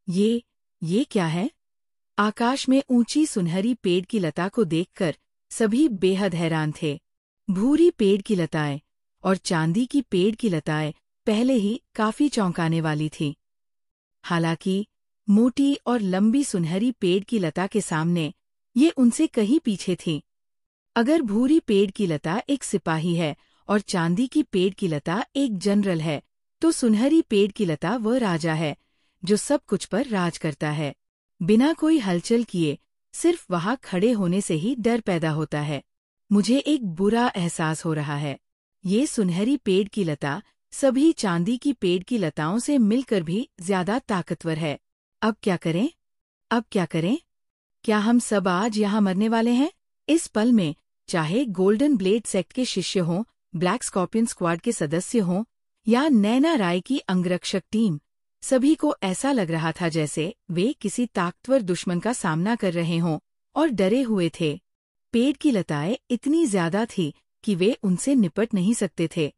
ये क्या है? आकाश में ऊंची सुनहरी पेड़ की लता को देखकर सभी बेहद हैरान थे। भूरी पेड़ की लताएं और चांदी की पेड़ की लताएं पहले ही काफी चौंकाने वाली थी। हालांकि मोटी और लंबी सुनहरी पेड़ की लता के सामने ये उनसे कहीं पीछे थी। अगर भूरी पेड़ की लता एक सिपाही है और चांदी की पेड़ की लता एक जनरल है, तो सुनहरी पेड़ की लता वह राजा है जो सब कुछ पर राज करता है। बिना कोई हलचल किए सिर्फ वहां खड़े होने से ही डर पैदा होता है। मुझे एक बुरा एहसास हो रहा है। ये सुनहरी पेड़ की लता सभी चांदी की पेड़ की लताओं से मिलकर भी ज्यादा ताकतवर है। अब क्या करें? अब क्या करें? क्या हम सब आज यहाँ मरने वाले हैं? इस पल में चाहे गोल्डन ब्लेड सेक्ट के शिष्य हों, ब्लैक स्कॉर्पियन स्क्वाड के सदस्य हों या नैना राय की अंगरक्षक टीम, सभी को ऐसा लग रहा था जैसे वे किसी ताकतवर दुश्मन का सामना कर रहे हों और डरे हुए थे। पेड़ की लताएं इतनी ज्यादा थी कि वे उनसे निपट नहीं सकते थे।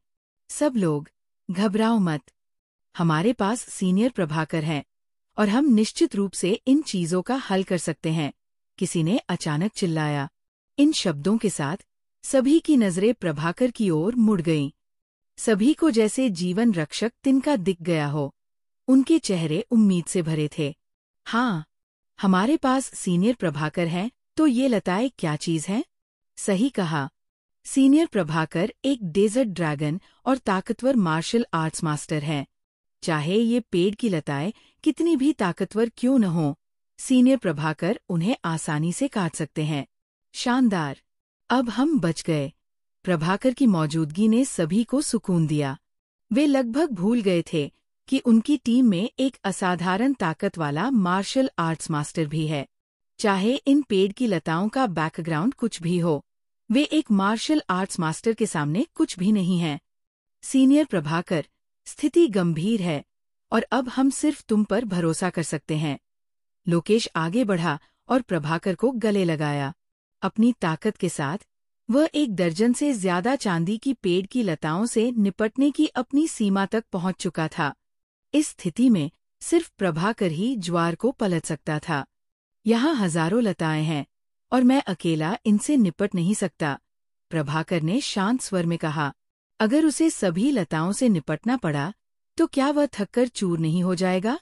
सब लोग, घबराओ मत। हमारे पास सीनियर प्रभाकर हैं और हम निश्चित रूप से इन चीजों का हल कर सकते हैं, किसी ने अचानक चिल्लाया। इन शब्दों के साथ सभी की नजरें प्रभाकर की ओर मुड़ गईं। सभी को जैसे जीवन रक्षक तिनका दिख गया हो। उनके चेहरे उम्मीद से भरे थे। हाँ, हमारे पास सीनियर प्रभाकर हैं, तो ये लताएं क्या चीज हैं? सही कहा। सीनियर प्रभाकर एक डेजर्ट ड्रैगन और ताकतवर मार्शल आर्ट्स मास्टर हैं। चाहे ये पेड़ की लताएं कितनी भी ताकतवर क्यों न हो, सीनियर प्रभाकर उन्हें आसानी से काट सकते हैं। शानदार! अब हम बच गए। प्रभाकर की मौजूदगी ने सभी को सुकून दिया। वे लगभग भूल गए थे कि उनकी टीम में एक असाधारण ताकत वाला मार्शल आर्ट्स मास्टर भी है। चाहे इन पेड़ की लताओं का बैकग्राउंड कुछ भी हो, वे एक मार्शल आर्ट्स मास्टर के सामने कुछ भी नहीं हैं। सीनियर प्रभाकर, स्थिति गंभीर है और अब हम सिर्फ तुम पर भरोसा कर सकते हैं। लोकेश आगे बढ़ा और प्रभाकर को गले लगाया। अपनी ताकत के साथ वह 1 दर्जन से ज्यादा चांदी की पेड़ की लताओं से निपटने की अपनी सीमा तक पहुंच चुका था। इस स्थिति में सिर्फ प्रभाकर ही ज्वार को पलट सकता था। यहाँ हजारों लताएं हैं और मैं अकेला इनसे निपट नहीं सकता, प्रभाकर ने शांत स्वर में कहा। अगर उसे सभी लताओं से निपटना पड़ा, तो क्या वह थककर चूर नहीं हो जाएगा?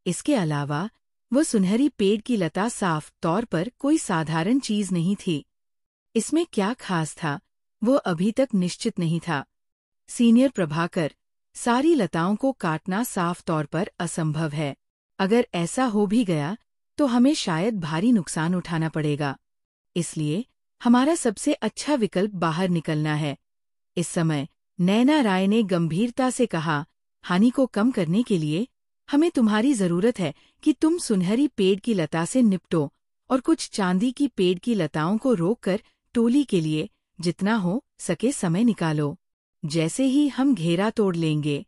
इसके अलावा वह सुनहरी पेड़ की लता साफ तौर पर कोई साधारण चीज नहीं थी। इसमें क्या खास था, वो अभी तक निश्चित नहीं था। सीनियर प्रभाकर, सारी लताओं को काटना साफ तौर पर असंभव है। अगर ऐसा हो भी गया, तो हमें शायद भारी नुकसान उठाना पड़ेगा। इसलिए हमारा सबसे अच्छा विकल्प बाहर निकलना है। इस समय नैना राय ने गंभीरता से कहा, हानि को कम करने के लिए हमें तुम्हारी जरूरत है कि तुम सुनहरी पेड़ की लता से निपटो और कुछ चांदी की पेड़ की लताओं को रोककर टोली के लिए जितना हो सके समय निकालो। जैसे ही हम घेरा तोड़ लेंगे,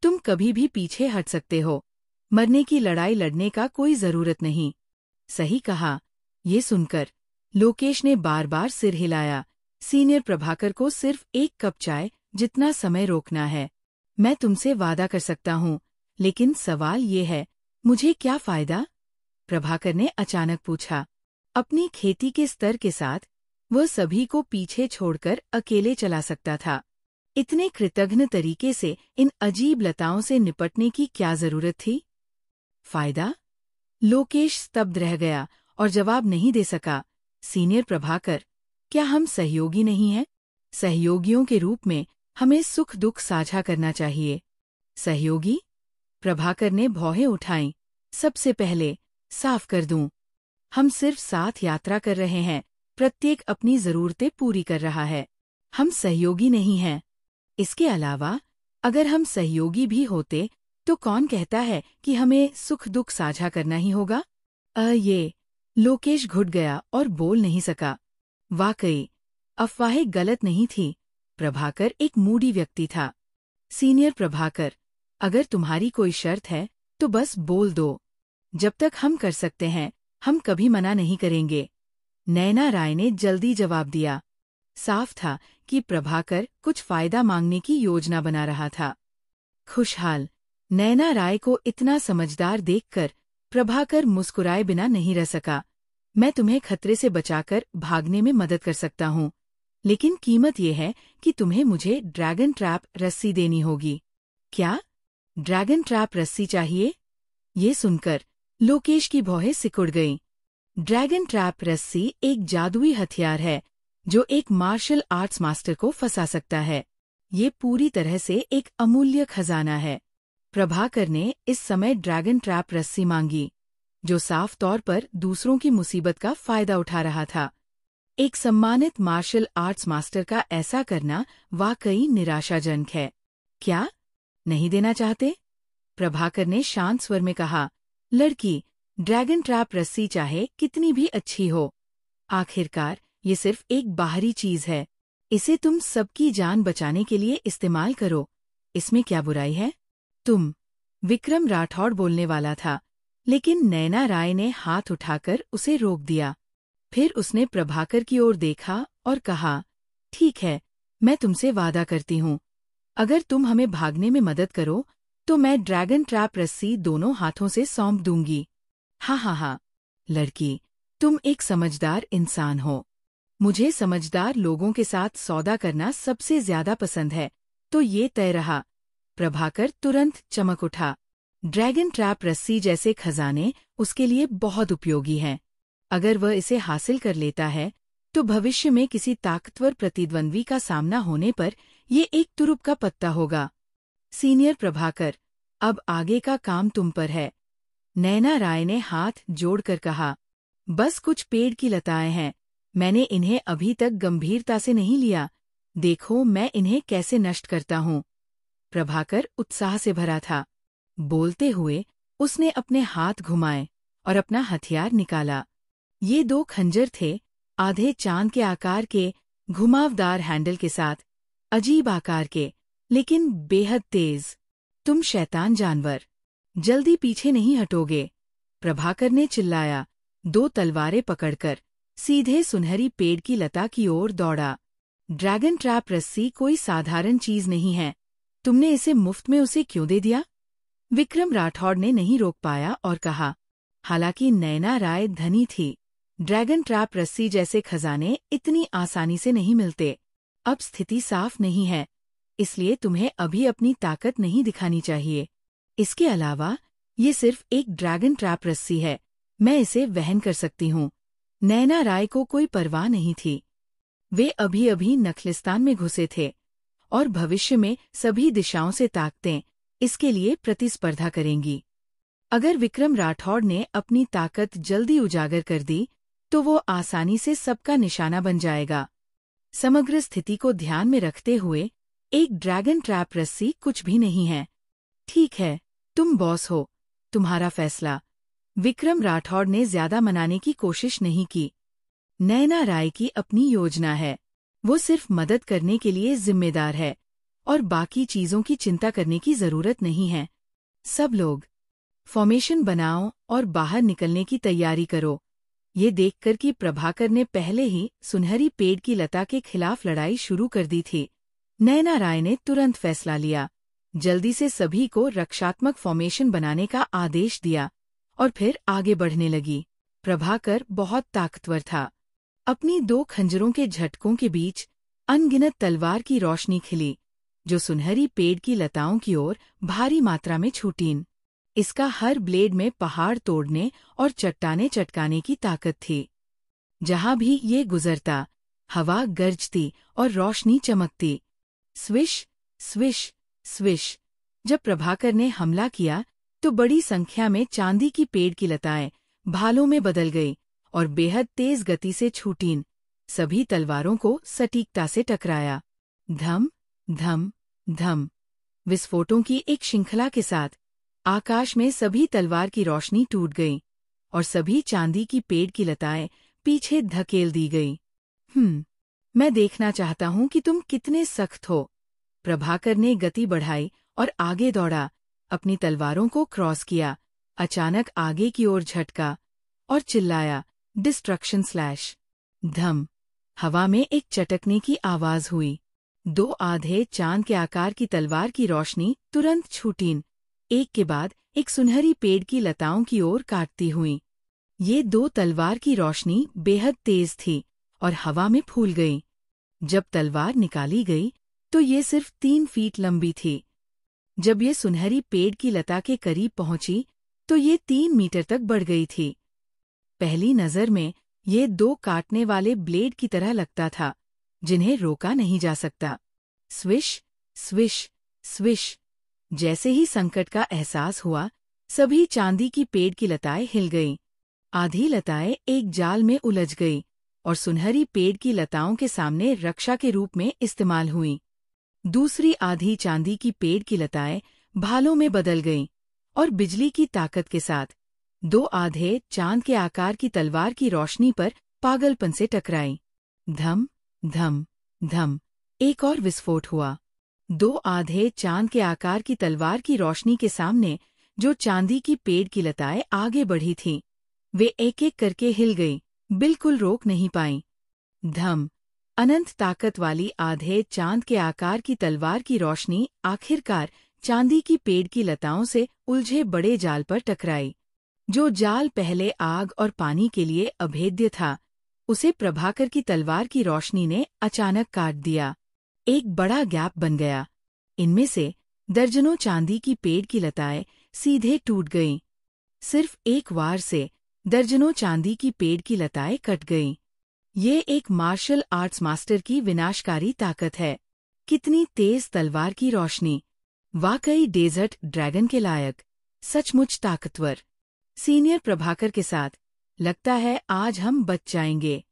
तुम कभी भी पीछे हट सकते हो। मरने की लड़ाई लड़ने का कोई जरूरत नहीं। सही कहा। ये सुनकर लोकेश ने बार बार सिर हिलाया। सीनियर प्रभाकर को सिर्फ 1 कप चाय जितना समय रोकना है। मैं तुमसे वादा कर सकता हूँ, लेकिन सवाल ये है, मुझे क्या फायदा? प्रभाकर ने अचानक पूछा। अपनी खेती के स्तर के साथ वह सभी को पीछे छोड़कर अकेले चला सकता था। इतने कृतघ्न तरीके से इन अजीब लताओं से निपटने की क्या जरूरत थी? फायदा? लोकेश स्तब्ध रह गया और जवाब नहीं दे सका। सीनियर प्रभाकर, क्या हम सहयोगी नहीं हैं? सहयोगियों के रूप में हमें सुख दुख साझा करना चाहिए। सहयोगी? प्रभाकर ने भौहें उठाईं। सबसे पहले साफ कर दूं, हम सिर्फ साथ यात्रा कर रहे हैं, प्रत्येक अपनी जरूरतें पूरी कर रहा है। हम सहयोगी नहीं हैं। इसके अलावा अगर हम सहयोगी भी होते, तो कौन कहता है कि हमें सुख दुख साझा करना ही होगा? ये लोकेश घुट गया और बोल नहीं सका। वाकई अफवाहें गलत नहीं थी। प्रभाकर एक मूडी व्यक्ति था। सीनियर प्रभाकर, अगर तुम्हारी कोई शर्त है तो बस बोल दो। जब तक हम कर सकते हैं, हम कभी मना नहीं करेंगे। नैना राय ने जल्दी जवाब दिया। साफ था कि प्रभाकर कुछ फायदा मांगने की योजना बना रहा था। खुशहाल नैना राय को इतना समझदार देखकर प्रभाकर मुस्कुराए बिना नहीं रह सका। मैं तुम्हें खतरे से बचाकर भागने में मदद कर सकता हूँ, लेकिन कीमत यह है कि तुम्हें मुझे ड्रैगन ट्रैप रस्सी देनी होगी। क्या? ड्रैगन ट्रैप रस्सी चाहिए? ये सुनकर लोकेश की भौहें सिकुड़ गईं। ड्रैगन ट्रैप रस्सी एक जादुई हथियार है जो एक मार्शल आर्ट्स मास्टर को फंसा सकता है। ये पूरी तरह से एक अमूल्य खजाना है। प्रभाकर ने इस समय ड्रैगन ट्रैप रस्सी मांगी, जो साफ तौर पर दूसरों की मुसीबत का फायदा उठा रहा था। एक सम्मानित मार्शल आर्ट्स मास्टर का ऐसा करना वाकई निराशाजनक है। क्या? नहीं देना चाहते? प्रभाकर ने शांत स्वर में कहा। लड़की, ड्रैगन ट्रैप रस्सी चाहे कितनी भी अच्छी हो, आखिरकार ये सिर्फ एक बाहरी चीज है। इसे तुम सबकी जान बचाने के लिए इस्तेमाल करो, इसमें क्या बुराई है? तुम? विक्रम राठौड़ बोलने वाला था, लेकिन नैना राय ने हाथ उठाकर उसे रोक दिया। फिर उसने प्रभाकर की ओर देखा और कहा, ठीक है, मैं तुमसे वादा करती हूँ, अगर तुम हमें भागने में मदद करो तो मैं ड्रैगन ट्रैप रस्सी दोनों हाथों से सौंप दूंगी। हाँ, लड़की, तुम एक समझदार इंसान हो। मुझे समझदार लोगों के साथ सौदा करना सबसे ज्यादा पसंद है, तो ये तय रहा। प्रभाकर तुरंत चमक उठा। ड्रैगन ट्रैप रस्सी जैसे खजाने उसके लिए बहुत उपयोगी हैं। अगर वह इसे हासिल कर लेता है तो भविष्य में किसी ताकतवर प्रतिद्वंद्वी का सामना होने पर ये एक तुरुप का पत्ता होगा। सीनियर प्रभाकर, अब आगे का काम तुम पर है। नैना राय ने हाथ जोड़कर कहा। बस कुछ पेड़ की लताएं हैं, मैंने इन्हें अभी तक गंभीरता से नहीं लिया। देखो मैं इन्हें कैसे नष्ट करता हूँ। प्रभाकर उत्साह से भरा था। बोलते हुए उसने अपने हाथ घुमाए और अपना हथियार निकाला। ये 2 खंजर थे, आधे चांद के आकार के, घुमावदार हैंडल के साथ, अजीब आकार के, लेकिन बेहद तेज। तुम शैतान जानवर, जल्दी पीछे नहीं हटोगे? प्रभाकर ने चिल्लाया। 2 तलवारें पकड़कर सीधे सुनहरी पेड़ की लता की ओर दौड़ा। ड्रैगन ट्रैप रस्सी कोई साधारण चीज नहीं है, तुमने इसे मुफ्त में उसे क्यों दे दिया? विक्रम राठौड़ ने नहीं रोक पाया और कहा। हालांकि नैना राय धनी थी, ड्रैगन ट्रैप रस्सी जैसे खजाने इतनी आसानी से नहीं मिलते। अब स्थिति साफ नहीं है, इसलिए तुम्हें अभी अपनी ताकत नहीं दिखानी चाहिए। इसके अलावा ये सिर्फ एक ड्रैगन ट्रैप रस्सी है, मैं इसे वहन कर सकती हूँ। नैना राय को कोई परवाह नहीं थी। वे अभी अभी नखलिस्तान में घुसे थे और भविष्य में सभी दिशाओं से ताकतें इसके लिए प्रतिस्पर्धा करेंगी। अगर विक्रम राठौड़ ने अपनी ताकत जल्दी उजागर कर दी तो वो आसानी से सबका निशाना बन जाएगा। समग्र स्थिति को ध्यान में रखते हुए एक ड्रैगन ट्रैप रस्सी कुछ भी नहीं है। ठीक है, तुम बॉस हो, तुम्हारा फैसला। विक्रम राठौड़ ने ज्यादा मनाने की कोशिश नहीं की। नैना राय की अपनी योजना है, वो सिर्फ मदद करने के लिए जिम्मेदार है और बाकी चीजों की चिंता करने की जरूरत नहीं है। सब लोग फॉर्मेशन बनाओ और बाहर निकलने की तैयारी करो। ये देखकर कि प्रभाकर ने पहले ही सुनहरी पेड़ की लता के खिलाफ लड़ाई शुरू कर दी थी, नैना राय ने तुरंत फैसला लिया। जल्दी से सभी को रक्षात्मक फॉर्मेशन बनाने का आदेश दिया और फिर आगे बढ़ने लगी। प्रभाकर बहुत ताकतवर था। अपनी 2 खंजरों के झटकों के बीच अनगिनत तलवार की रोशनी खिली, जो सुनहरी पेड़ की लताओं की ओर भारी मात्रा में छूटीं। इसका हर ब्लेड में पहाड़ तोड़ने और चट्टाने चटकाने की ताकत थी। जहां भी ये गुजरता, हवा गरजती और रोशनी चमकती। Swish, swish, swish. जब प्रभाकर ने हमला किया तो बड़ी संख्या में चांदी की पेड़ की लताएं भालों में बदल गई और बेहद तेज गति से छूटीं। सभी तलवारों को सटीकता से टकराया। धम, धम, धम। विस्फोटों की एक श्रृंखला के साथ आकाश में सभी तलवार की रोशनी टूट गई और सभी चांदी की पेड़ की लताएं पीछे धकेल दी गई। मैं देखना चाहता हूं कि तुम कितने सख्त हो। प्रभाकर ने गति बढ़ाई और आगे दौड़ा, अपनी तलवारों को क्रॉस किया, अचानक आगे की ओर झटका और चिल्लाया, डिस्ट्रक्शन स्लैश। धम। हवा में एक चटकने की आवाज हुई। 2 आधे चांद के आकार की तलवार की रोशनी तुरंत छूटीं, एक के बाद एक सुनहरी पेड़ की लताओं की ओर काटती हुईं। ये 2 तलवार की रोशनी बेहद तेज थी और हवा में फूल गई। जब तलवार निकाली गई तो ये सिर्फ 3 फीट लंबी थी। जब ये सुनहरी पेड़ की लता के करीब पहुंची तो ये 3 मीटर तक बढ़ गई थी। पहली नज़र में ये 2 काटने वाले ब्लेड की तरह लगता था, जिन्हें रोका नहीं जा सकता। Swish, swish, swish. जैसे ही संकट का एहसास हुआ, सभी चांदी की पेड़ की लताएं हिल गईं। आधी लताएं एक जाल में उलझ गई और सुनहरी पेड़ की लताओं के सामने रक्षा के रूप में इस्तेमाल हुईं। दूसरी आधी चांदी की पेड़ की लताएं भालों में बदल गईं और बिजली की ताकत के साथ 2 आधे चांद के आकार की तलवार की रोशनी पर पागलपन से टकराईं। धम, धम, धम। एक और विस्फोट हुआ। 2 आधे चांद के आकार की तलवार की रोशनी के सामने जो चांदी की पेड़ की लताएं आगे बढ़ी थीं, वे एक-एक करके हिल गईं, बिल्कुल रोक नहीं पाईं। धम। अनंत ताकत वाली आधे चांद के आकार की तलवार की रोशनी आखिरकार चांदी की पेड़ की लताओं से उलझे बड़े जाल पर टकराई। जो जाल पहले आग और पानी के लिए अभेद्य था, उसे प्रभाकर की तलवार की रोशनी ने अचानक काट दिया। एक बड़ा गैप बन गया। इनमें से दर्जनों चांदी की पेड़ की लताएं सीधे टूट गईं। सिर्फ एक वार से दर्जनों चांदी की पेड़ की लताएं कट गईं। ये एक मार्शल आर्ट्स मास्टर की विनाशकारी ताकत है। कितनी तेज तलवार की रोशनी! वाकई डेजर्ट ड्रैगन के लायक, सचमुच ताकतवर। सीनियर प्रभाकर के साथ, लगता है आज हम बच जाएंगे।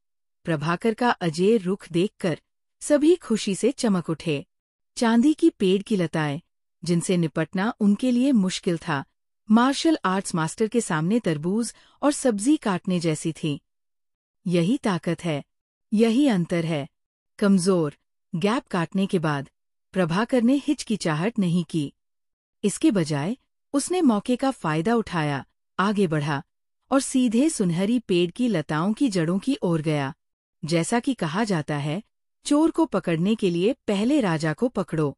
प्रभाकर का अजेय रुख देखकर सभी खुशी से चमक उठे। चांदी की पेड़ की लताएं, जिनसे निपटना उनके लिए मुश्किल था, मार्शल आर्ट्स मास्टर के सामने तरबूज और सब्जी काटने जैसी थी। यही ताकत है, यही अंतर है। कमजोर गैप काटने के बाद प्रभाकर ने हिचकिचाहट नहीं की। इसके बजाय उसने मौके का फायदा उठाया, आगे बढ़ा और सीधे सुनहरी पेड़ की लताओं की जड़ों की ओर गया। जैसा कि कहा जाता है, चोर को पकड़ने के लिए पहले राजा को पकड़ो।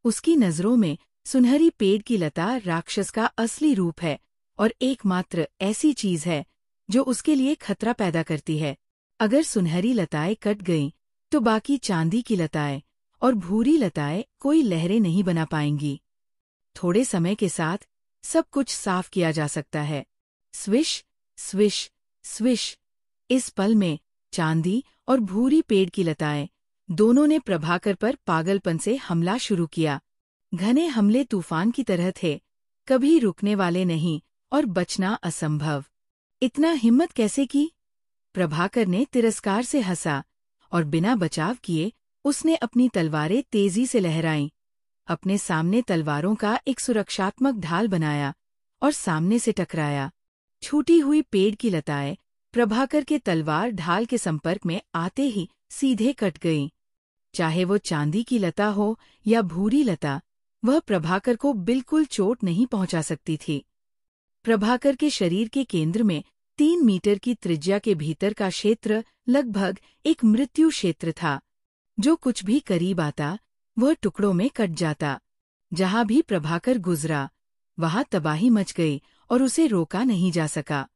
उसकी नजरों में सुनहरी पेड़ की लता राक्षस का असली रूप है और एकमात्र ऐसी चीज है जो उसके लिए खतरा पैदा करती है। अगर सुनहरी लताएं कट गईं, तो बाकी चांदी की लताएं और भूरी लताएं कोई लहरें नहीं बना पाएंगी। थोड़े समय के साथ सब कुछ साफ किया जा सकता है। Swish, swish, swish. इस पल में चांदी और भूरी पेड़ की लताएं दोनों ने प्रभाकर पर पागलपन से हमला शुरू किया। घने हमले तूफान की तरह थे, कभी रुकने वाले नहीं और बचना असंभव। इतना हिम्मत कैसे की? प्रभाकर ने तिरस्कार से हंसा और बिना बचाव किए उसने अपनी तलवारें तेजी से लहराईं। अपने सामने तलवारों का एक सुरक्षात्मक ढाल बनाया और सामने से टकराया। छूटी हुई पेड़ की लताएं प्रभाकर के तलवार ढाल के संपर्क में आते ही सीधे कट गईं। चाहे वो चांदी की लता हो या भूरी लता, वह प्रभाकर को बिल्कुल चोट नहीं पहुंचा सकती थी। प्रभाकर के शरीर के केंद्र में 3 मीटर की त्रिज्या के भीतर का क्षेत्र लगभग एक मृत्यु क्षेत्र था। जो कुछ भी करीब आता, वह टुकड़ों में कट जाता। जहां भी प्रभाकर गुजरा, वहां तबाही मच गई और उसे रोका नहीं जा सका।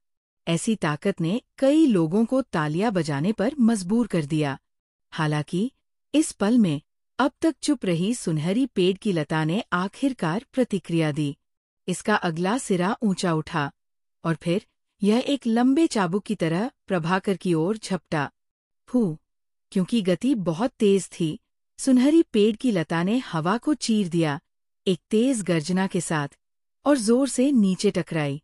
ऐसी ताकत ने कई लोगों को तालियां बजाने पर मजबूर कर दिया। हालांकि इस पल में अब तक चुप रही सुनहरी पेड़ की लता ने आखिरकार प्रतिक्रिया दी। इसका अगला सिरा ऊंचा उठा और फिर यह एक लंबे चाबुक की तरह प्रभाकर की ओर झपटा। फू! क्योंकि गति बहुत तेज थी, सुनहरी पेड़ की लता ने हवा को चीर दिया, एक तेज गर्जना के साथ, और जोर से नीचे टकराई।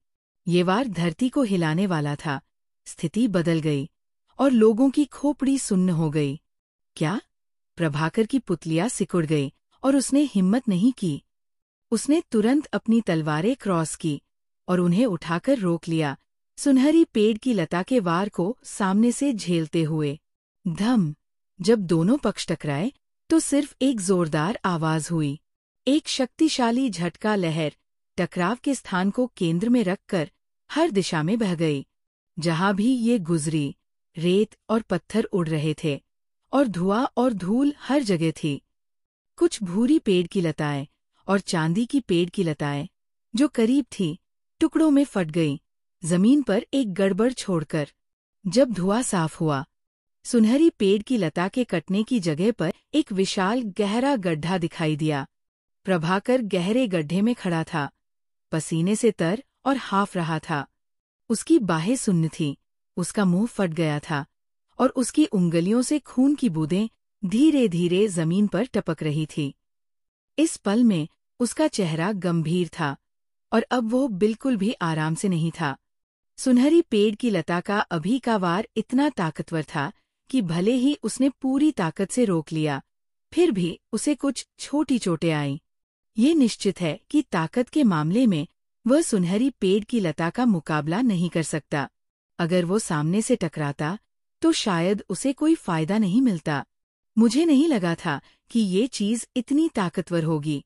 ये वार धरती को हिलाने वाला था। स्थिति बदल गई और लोगों की खोपड़ी सुन्न हो गई। क्या? प्रभाकर की पुतलियां सिकुड़ गई और उसने हिम्मत नहीं की। उसने तुरंत अपनी तलवारें क्रॉस की और उन्हें उठाकर रोक लिया, सुनहरी पेड़ की लता के वार को सामने से झेलते हुए। धम! जब दोनों पक्ष टकराए तो सिर्फ एक जोरदार आवाज हुई। एक शक्तिशाली झटका लहर टकराव के स्थान को केंद्र में रखकर हर दिशा में बह गई। जहां भी ये गुजरी, रेत और पत्थर उड़ रहे थे और धुआं और धूल हर जगह थी। कुछ भूरी पेड़ की लताएं और चांदी की पेड़ की लताएं जो करीब थी, टुकड़ों में फट गई, जमीन पर एक गड़बड़ छोड़कर। जब धुआं साफ हुआ, सुनहरी पेड़ की लता के कटने की जगह पर एक विशाल गहरा गड्ढा दिखाई दिया। प्रभाकर गहरे गड्ढे में खड़ा था, पसीने से तर और हाफ रहा था। उसकी बाहें सुन्न थीं, उसका मुंह फट गया था और उसकी उंगलियों से खून की बूंदें धीरे धीरे जमीन पर टपक रही थी। इस पल में उसका चेहरा गंभीर था और अब वो बिल्कुल भी आराम से नहीं था। सुनहरी पेड़ की लता का अभी का वार इतना ताकतवर था कि भले ही उसने पूरी ताकत से रोक लिया, फिर भी उसे कुछ छोटी चोटें आईं। ये निश्चित है कि ताकत के मामले में वह सुनहरी पेड़ की लता का मुकाबला नहीं कर सकता। अगर वो सामने से टकराता तो शायद उसे कोई फायदा नहीं मिलता। मुझे नहीं लगा था कि ये चीज इतनी ताकतवर होगी।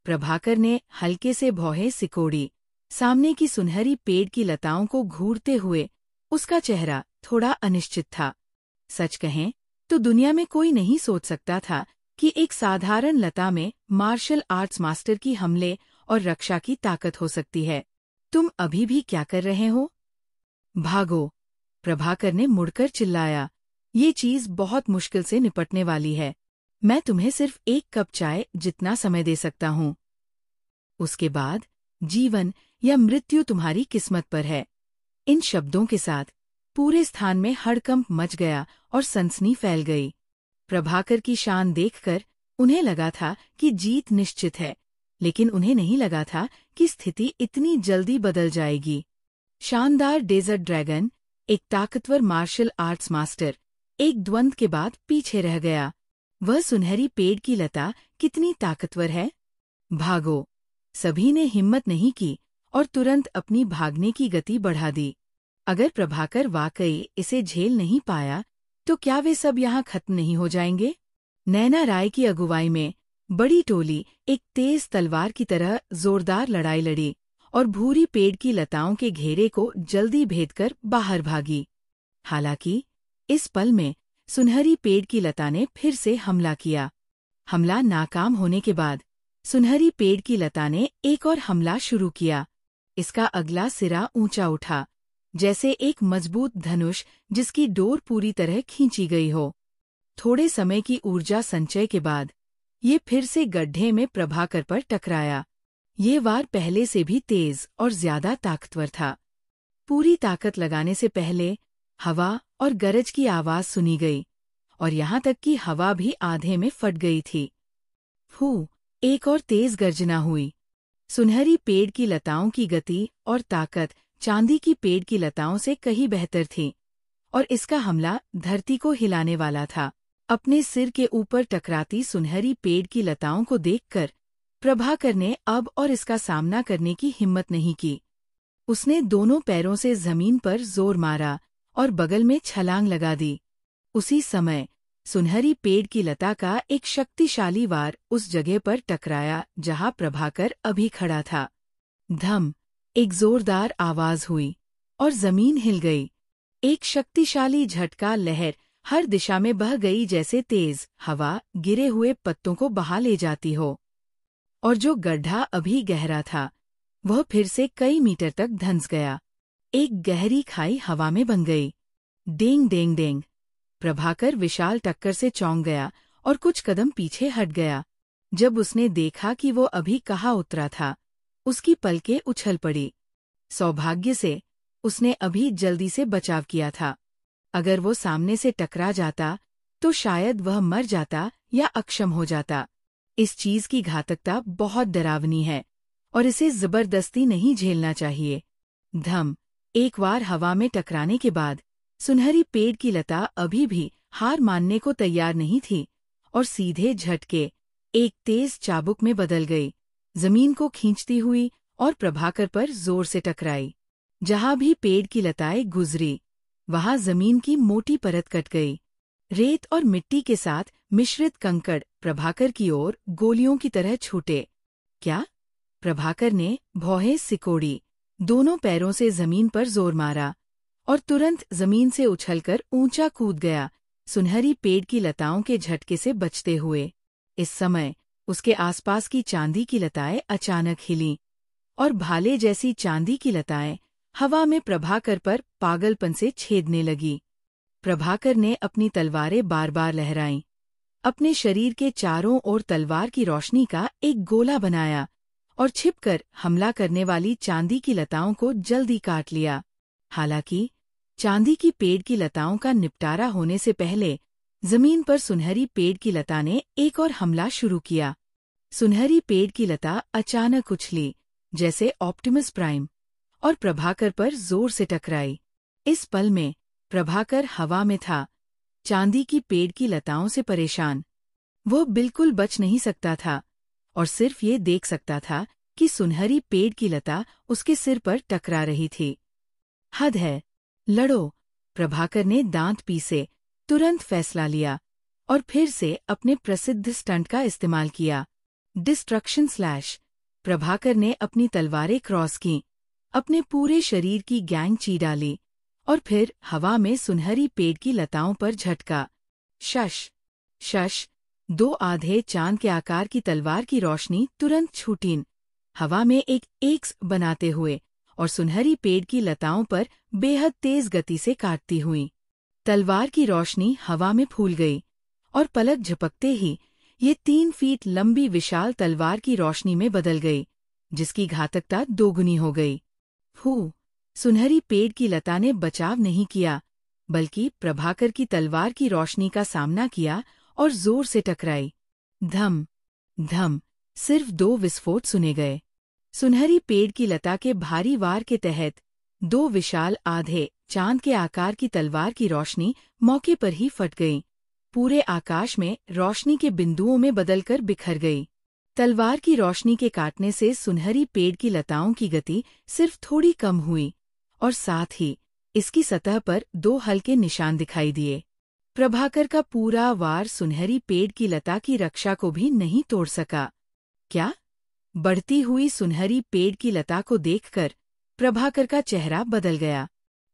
प्रभाकर ने हल्के से भौहें सिकोड़ी, सामने की सुनहरी पेड़ की लताओं को घूरते हुए। उसका चेहरा थोड़ा अनिश्चित था। सच कहें तो दुनिया में कोई नहीं सोच सकता था कि एक साधारण लता में मार्शल आर्ट्स मास्टर की हमले और रक्षा की ताकत हो सकती है। तुम अभी भी क्या कर रहे हो? भागो! प्रभाकर ने मुड़कर चिल्लाया। ये चीज बहुत मुश्किल से निपटने वाली है। मैं तुम्हें सिर्फ एक कप चाय जितना समय दे सकता हूँ। उसके बाद जीवन या मृत्यु तुम्हारी किस्मत पर है। इन शब्दों के साथ पूरे स्थान में हड़कंप मच गया और सनसनी फैल गई। प्रभाकर की शान देखकर उन्हें लगा था कि जीत निश्चित है, लेकिन उन्हें नहीं लगा था कि स्थिति इतनी जल्दी बदल जाएगी। शानदार डेजर्ट ड्रैगन, एक ताकतवर मार्शल आर्ट्स मास्टर, एक द्वंद्व के बाद पीछे रह गया। वह सुनहरी पेड़ की लता कितनी ताकतवर है? भागो! सभी ने हिम्मत नहीं की और तुरंत अपनी भागने की गति बढ़ा दी। अगर प्रभाकर वाकई इसे झेल नहीं पाया तो क्या वे सब यहाँ खत्म नहीं हो जाएंगे? नैना राय की अगुवाई में बड़ी टोली एक तेज तलवार की तरह जोरदार लड़ाई लड़ी और भूरी पेड़ की लताओं के घेरे को जल्दी भेदकर बाहर भागी। हालांकि इस पल में सुनहरी पेड़ की लता ने फिर से हमला किया। हमला नाकाम होने के बाद सुनहरी पेड़ की लता ने एक और हमला शुरू किया। इसका अगला सिरा ऊंचा उठा, जैसे एक मजबूत धनुष जिसकी डोर पूरी तरह खींची गई हो। थोड़े समय की ऊर्जा संचय के बाद ये फिर से गड्ढे में प्रभाकर पर टकराया। ये वार पहले से भी तेज और ज्यादा ताकतवर था। पूरी ताकत लगाने से पहले हवा और गरज की आवाज सुनी गई और यहाँ तक कि हवा भी आधे में फट गई थी। फू! एक और तेज गर्जना हुई। सुनहरी पेड़ की लताओं की गति और ताकत चांदी की पेड़ की लताओं से कहीं बेहतर थी और इसका हमला धरती को हिलाने वाला था। अपने सिर के ऊपर टकराती सुनहरी पेड़ की लताओं को देखकर प्रभाकर ने अब और इसका सामना करने की हिम्मत नहीं की। उसने दोनों पैरों से जमीन पर जोर मारा और बगल में छलांग लगा दी। उसी समय सुनहरी पेड़ की लता का एक शक्तिशाली वार उस जगह पर टकराया जहां प्रभाकर अभी खड़ा था। धम! एक जोरदार आवाज हुई और जमीन हिल गई। एक शक्तिशाली झटका लहर हर दिशा में बह गई, जैसे तेज हवा गिरे हुए पत्तों को बहा ले जाती हो। और जो गड्ढा अभी गहरा था वह फिर से कई मीटर तक धंस गया। एक गहरी खाई हवा में बन गई। डेंग डेंग डेंग! प्रभाकर विशाल टक्कर से चौंक गया और कुछ कदम पीछे हट गया। जब उसने देखा कि वो अभी कहाँ उतरा था, उसकी पलकें उछल पड़ी। सौभाग्य से उसने अभी जल्दी से बचाव किया था। अगर वो सामने से टकरा जाता तो शायद वह मर जाता या अक्षम हो जाता। इस चीज की घातकता बहुत डरावनी है और इसे जबरदस्ती नहीं झेलना चाहिए। धम! एक बार हवा में टकराने के बाद सुनहरी पेड़ की लता अभी भी हार मानने को तैयार नहीं थी और सीधे झटके एक तेज चाबुक में बदल गई, जमीन को खींचती हुई और प्रभाकर पर जोर से टकराई। जहां भी पेड़ की लताएं गुजरी वहां जमीन की मोटी परत कट गई। रेत और मिट्टी के साथ मिश्रित कंकड़ प्रभाकर की ओर गोलियों की तरह छूटे। क्या? प्रभाकर ने भौहें सिकोड़ी, दोनों पैरों से जमीन पर जोर मारा और तुरंत जमीन से उछलकर ऊंचा कूद गया, सुनहरी पेड़ की लताओं के झटके से बचते हुए। इस समय उसके आसपास की चांदी की लताएं अचानक हिलीं और भाले जैसी चांदी की लताएं हवा में प्रभाकर पर पागलपन से छेदने लगी। प्रभाकर ने अपनी तलवारें बार बार लहराईं, अपने शरीर के चारों ओर तलवार की रोशनी का एक गोला बनाया और छिपकर हमला करने वाली चांदी की लताओं को जल्दी काट लिया। हालांकि चांदी की पेड़ की लताओं का निपटारा होने से पहले जमीन पर सुनहरी पेड़ की लता ने एक और हमला शुरू किया। सुनहरी पेड़ की लता अचानक उछली जैसे ऑप्टिमस प्राइम और प्रभाकर पर जोर से टकराई। इस पल में प्रभाकर हवा में था, चांदी की पेड़ की लताओं से परेशान। वो बिल्कुल बच नहीं सकता था और सिर्फ ये देख सकता था कि सुनहरी पेड़ की लता उसके सिर पर टकरा रही थी। हद है, लड़ो! प्रभाकर ने दांत पीसे तुरंत फैसला लिया और फिर से अपने प्रसिद्ध स्टंट का इस्तेमाल किया, डिस्ट्रक्शन स्लैश। प्रभाकर ने अपनी तलवारें क्रॉस कीं, अपने पूरे शरीर की गैंग ची डाली और फिर हवा में सुनहरी पेड़ की लताओं पर झटका। शश शश! दो आधे चांद के आकार की तलवार की रोशनी तुरंत छूटीन, हवा में एक एक्स बनाते हुए और सुनहरी पेड़ की लताओं पर बेहद तेज गति से काटती हुई। तलवार की रोशनी हवा में फूल गई और पलक झपकते ही ये 3 फीट लंबी विशाल तलवार की रोशनी में बदल गई, जिसकी घातकता दोगुनी हो गई। फू! सुनहरी पेड़ की लता ने बचाव नहीं किया, बल्कि प्रभाकर की तलवार की रोशनी का सामना किया और जोर से टकराई। धम धम! सिर्फ 2 विस्फोट सुने गए। सुनहरी पेड़ की लता के भारी वार के तहत 2 विशाल आधे चांद के आकार की तलवार की रोशनी मौके पर ही फट गई, पूरे आकाश में रोशनी के बिंदुओं में बदलकर बिखर गई। तलवार की रोशनी के काटने से सुनहरी पेड़ की लताओं की गति सिर्फ थोड़ी कम हुई और साथ ही इसकी सतह पर 2 हल्के निशान दिखाई दिए। प्रभाकर का पूरा वार सुनहरी पेड़ की लता की रक्षा को भी नहीं तोड़ सका। क्या? बढ़ती हुई सुनहरी पेड़ की लता को देखकर प्रभाकर का चेहरा बदल गया,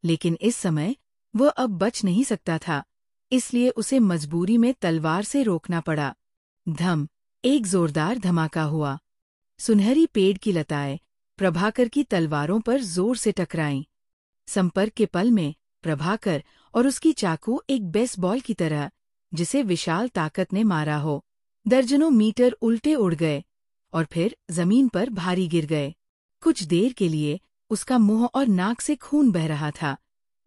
लेकिन इस समय वह अब बच नहीं सकता था, इसलिए उसे मजबूरी में तलवार से रोकना पड़ा। धम! एक जोरदार धमाका हुआ। सुनहरी पेड़ की लताएं प्रभाकर की तलवारों पर जोर से टकराईं। संपर्क के पल में प्रभाकर और उसकी चाकू एक बेसबॉल की तरह, जिसे विशाल ताकत ने मारा हो, दर्जनों मीटर उल्टे उड़ गए और फिर जमीन पर भारी गिर गए। कुछ देर के लिए उसका मुंह और नाक से खून बह रहा था,